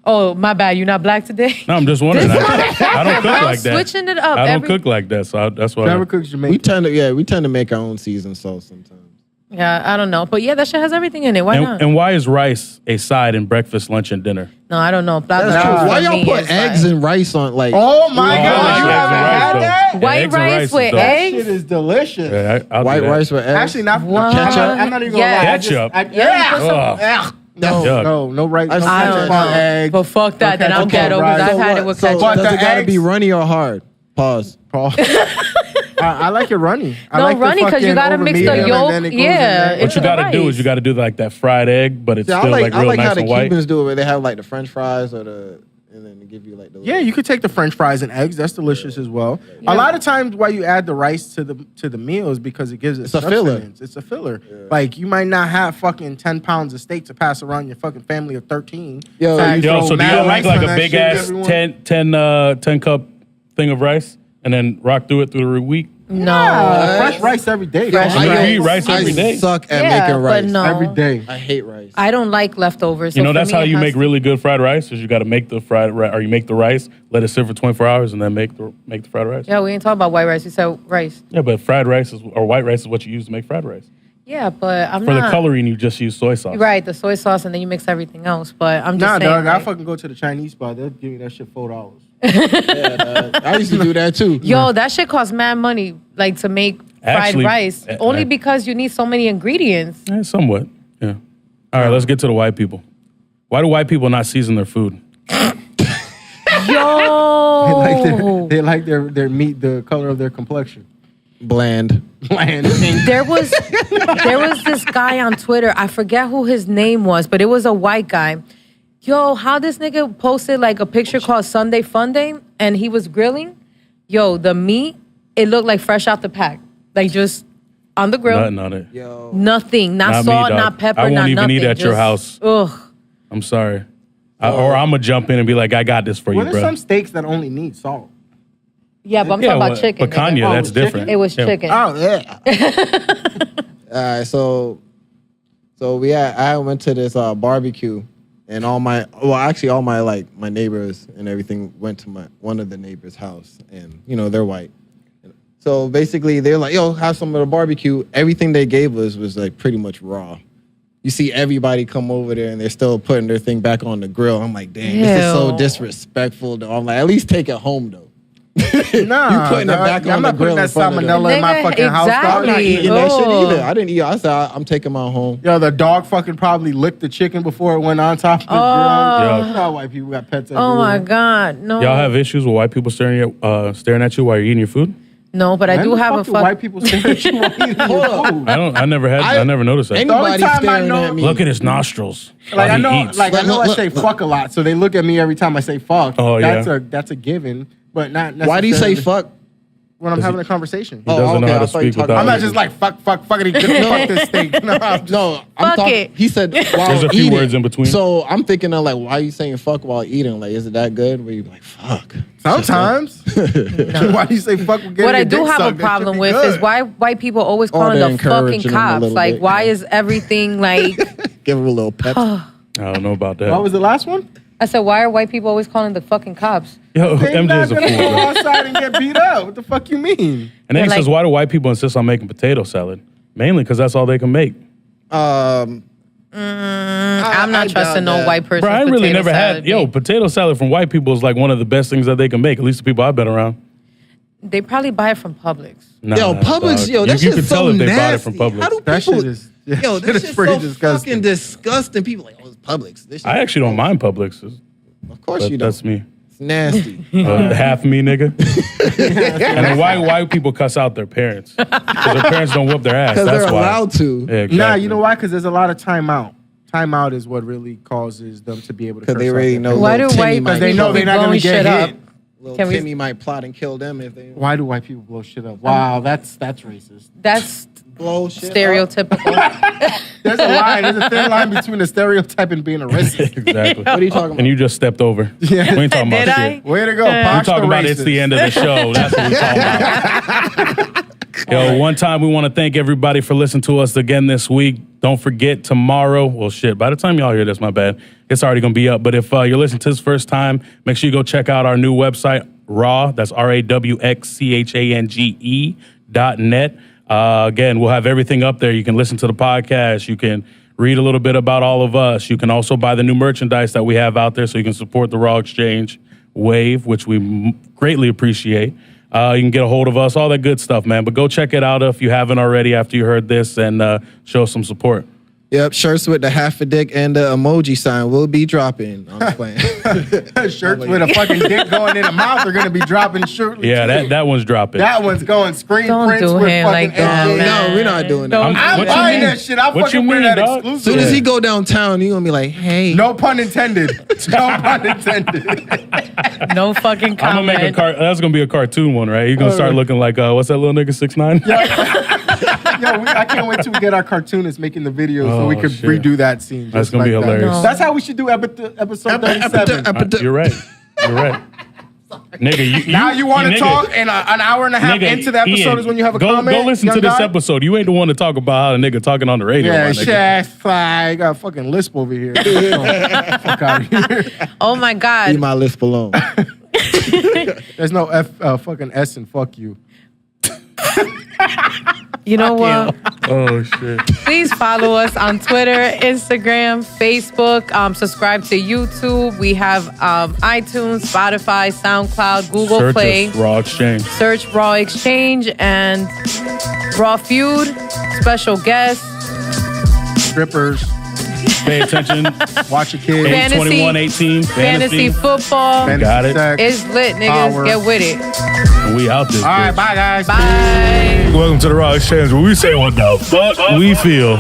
Oh, my bad. You not black today? No, I'm just wondering. I don't cook I'm like that. switching it up I don't every- cook like that, so that's why. Whoever cooks Jamaican. We tend to make our own seasoned sauce sometimes. Yeah, I don't know. But yeah, that shit has everything in it. Why not? And why is rice a side in breakfast, lunch, and dinner? No, I don't know. That's Black true. for Why y'all me put is eggs like- and rice on like? Oh my Oh, God, I you like haven't eggs and had rice, that? though. White Eggs and rice is with dope. That eggs? shit is delicious. Yeah, I'll do White that. rice with eggs. Actually, not What? ketchup. I'm not even gonna Yeah. lie. Ketchup? Yeah, you put some- Ugh. No rice. No I ketchup don't on know. eggs. But fuck that, then I'm Okay, ghetto because right. I've So had what? it with So ketchup. But does the it gotta be eggs- runny or hard? Pause. I like it runny. I No, like the runny, 'cause you fucking gotta over mix the medium and yolk. then it goes Yeah, in there. What you the got to do rice. is you got to do like that fried egg, but it's Yeah, still like I real like nice how the and white. Cubans do it, where they have like the French fries or and then they give you like the. Yeah, you could take the French fries and eggs. That's delicious as well. Yeah. A lot of times, why you add the rice to the meal is because it gives it It's a filler. substance. It's a filler. Like you might not have fucking 10 pounds of steak to pass around your fucking family of 13. Yo, you Yo, throw so do mad you make rice like on a that big shit, ass everyone? 10 cup thing of rice and then rock through it through the week? No. Fresh rice every day. Fresh dog. rice. You eat rice every day? I suck at Yeah, making but rice. no. Every day. I hate rice. I don't like leftovers. You so know, for that's me, how it you has make to- really good fried rice. Is you got to make the fried rice, or you make the rice, let it sit for 24 hours, and then make the fried rice. Yeah, we ain't talking about white rice. We said rice. Yeah, but fried rice or white rice is what you use to make fried rice. Yeah, but I'm For not. the coloring, you just use soy sauce. Right, the soy sauce, and then you mix everything else. But I'm just Nah, saying. dog. I like- fucking go to the Chinese spot. They'll give me that shit $4. I used to do that too. Yo, that shit costs mad money, like to make fried Actually, rice. Only I- because you need so many ingredients. Somewhat. Yeah. All right, let's get to the white people. Why do white people not season their food? Yo, They like their meat, the color of their complexion. Bland. Bland. there was this guy on Twitter. I forget who his name was, but it was a white guy. Yo, how this nigga posted like a picture called Sunday Fun Day, and he was grilling. Yo, the meat, it looked like fresh out the pack, like just on the grill. Nothing on it. Yo. Nothing, not Not me, salt, dog. not pepper, I won't not even nothing. eat at your house. Ugh. I'm sorry. Or I'm going to jump in and be like, I got this for you, Well, there's bro. some steaks that only need salt. Yeah, but I'm talking about chicken. Picanha, nigga. Oh, that's it was different. It was Yeah. chicken. Oh yeah. All right, so I went to this barbecue, and all my like my neighbors and everything went to one of the neighbors' house, and you know they're white. So basically, they're like, "Yo, have some of the barbecue." Everything they gave us was like pretty much raw. You see everybody come over there, and they're still putting their thing back on the grill. I'm like, "Damn, this is so Ew. disrespectful." Though. I'm like, at least take it home though. Nah, You putting it dog. back on I'm the not grill putting in that front of them. salmonella in my Nigga, fucking house, dog. I'm not exactly. eating that shit Oh. either. I didn't eat. I said I'm taking mine home. Yo, the dog fucking probably licked the chicken before it went on top of the grill. Yeah. You know how white people got pets Oh my everywhere. God, no. Y'all have issues with white people staring at you while you're eating your food? No, but I When do the have fuck a do fuck. white people stare at you while eating your food? I never noticed that. Anybody time I staring know- at me. Look at his nostrils. Like while I he know, eats. like I know, I Look, say look. fuck a lot, so they look at me every time I say fuck. Oh, yeah. That's a given, but not. Why do you say necessarily fuck? when I'm having a conversation? He doesn't know how I to thought you speak talking without. I'm not about- just like fuck, fuckity, fuck this thing. No, I'm just, No, Fuck it. He said while There's a few eating. words in between. So I'm thinking of like, why are you saying fuck while eating? Like, is it that good? Where you be like, fuck. sometimes. Why do you say fuck? With What I getting do your dick have a sucked? That problem should be with good. is why white people always Or calling they're the fucking encouraging them a cops. little Like, bit, why yeah. is everything like? Give her a little pep. I don't know about that. What was the last one? I said, why are white people always calling the fucking cops? Yo, They're MJ's not a gonna fool. go Bro. outside and get beat up. What the fuck you mean? And then he They're says, like- why do white people insist on making potato salad? Mainly because that's all they can make. I'm not I trusting doubt no that. white person. Bro, I really never had. Potato salad from white people is like one of the best things that they can make. At least the people I've been around. They probably buy it from Publix. Nah, Yo, Publix, dog. yo, that you shit's can so tell if they nasty. bought it from Publix. How do That people? shit is. Yo, that this shit shit's is pretty so disgusting. fucking disgusting. People like, oh, it's Publix. This shit I actually don't mind Publix. Of course But you don't. that's me. It's nasty. Half me, nigga. And then why people cuss out their parents? Because their parents don't whoop their ass. Because That's they're why. allowed to. Yeah, exactly. Nah, you know why? Because there's a lot of timeout. Timeout is what really causes them to be able to. Because they curse out already their know. parents. Why little do Timmy white might they know people they're be not gonna blowing get shit hit. up? Little Can we- Timmy might plot and kill them if they Why do white people blow shit up? Wow, that's racist. That's blow shit up. stereotypical. There's a line. There's a thin line between a stereotype and being a racist. Exactly. What are you talking about? And you just stepped over. Yeah. We ain't talking about Did shit. I? Way to go, We Posh talking the about it's racist. the end of the show. That's what we talking about. Yo, one time we want to thank everybody for listening to us again this week. Don't forget tomorrow. Well, shit, by the time y'all hear this, my bad. It's already going to be up. But if you're listening to this first time, make sure you go check out our new website, Raw. That's RawXchange.net. Again, we'll have everything up there. You can listen to the podcast. You can read a little bit about all of us. You can also buy the new merchandise that we have out there so you can support the Raw Exchange wave, which we greatly appreciate. You can get a hold of us, all that good stuff, man. But go check it out if you haven't already after you heard this and show some support. Yep, shirts with the half a dick and the emoji sign will be dropping. I'm just playing. Shirts with a fucking dick going in the mouth are gonna be dropping shortly. Yeah, too. that one's dropping. That one's going screen Don't prints do with him fucking like that, MJ. man. No, we're not doing Don't- that. I'm What you buying mean? that shit. I'll What fucking you wear mean, that dog? exclusive. As soon as he go downtown, he gonna be like, hey. No pun intended. No pun intended. No fucking I'm gonna make a comment. that's gonna be a cartoon one, right? He's gonna start looking like what's that little nigga 6ix9ine? Yo, I can't wait till we get our cartoonist making the video so we Oh, could shit. redo that scene. That's just gonna be like that. hilarious. No. That's how we should do episode 37. You're right. You're right. Nigga, Now you want to nigga, talk, and an hour and a half nigga, into the episode Ian, is when you have a go, comment. Go listen young to this guy? episode. You ain't the one to talk about how a nigga talking on the radio. Yeah, my nigga. shit. I got a fucking lisp over here. Fuck out of here. Oh my Leave God. my lisp alone. There's no fucking S and fuck you. You know what? Oh shit. Please follow us on Twitter, Instagram, Facebook. Subscribe to YouTube. We have iTunes, Spotify, SoundCloud, Google Search Play. us, Raw Exchange. Search Raw Exchange and Raw Feud. Special guest. Strippers. Pay attention. Watch your kids. Fantasy- 21-18. Fantasy football. Fantasy Got it. sex. It's lit, niggas. Power. Get with it. We out this All right, bitch. bye, guys. Bye. Welcome to the Raw Exchange, where we say what the fuck we feel.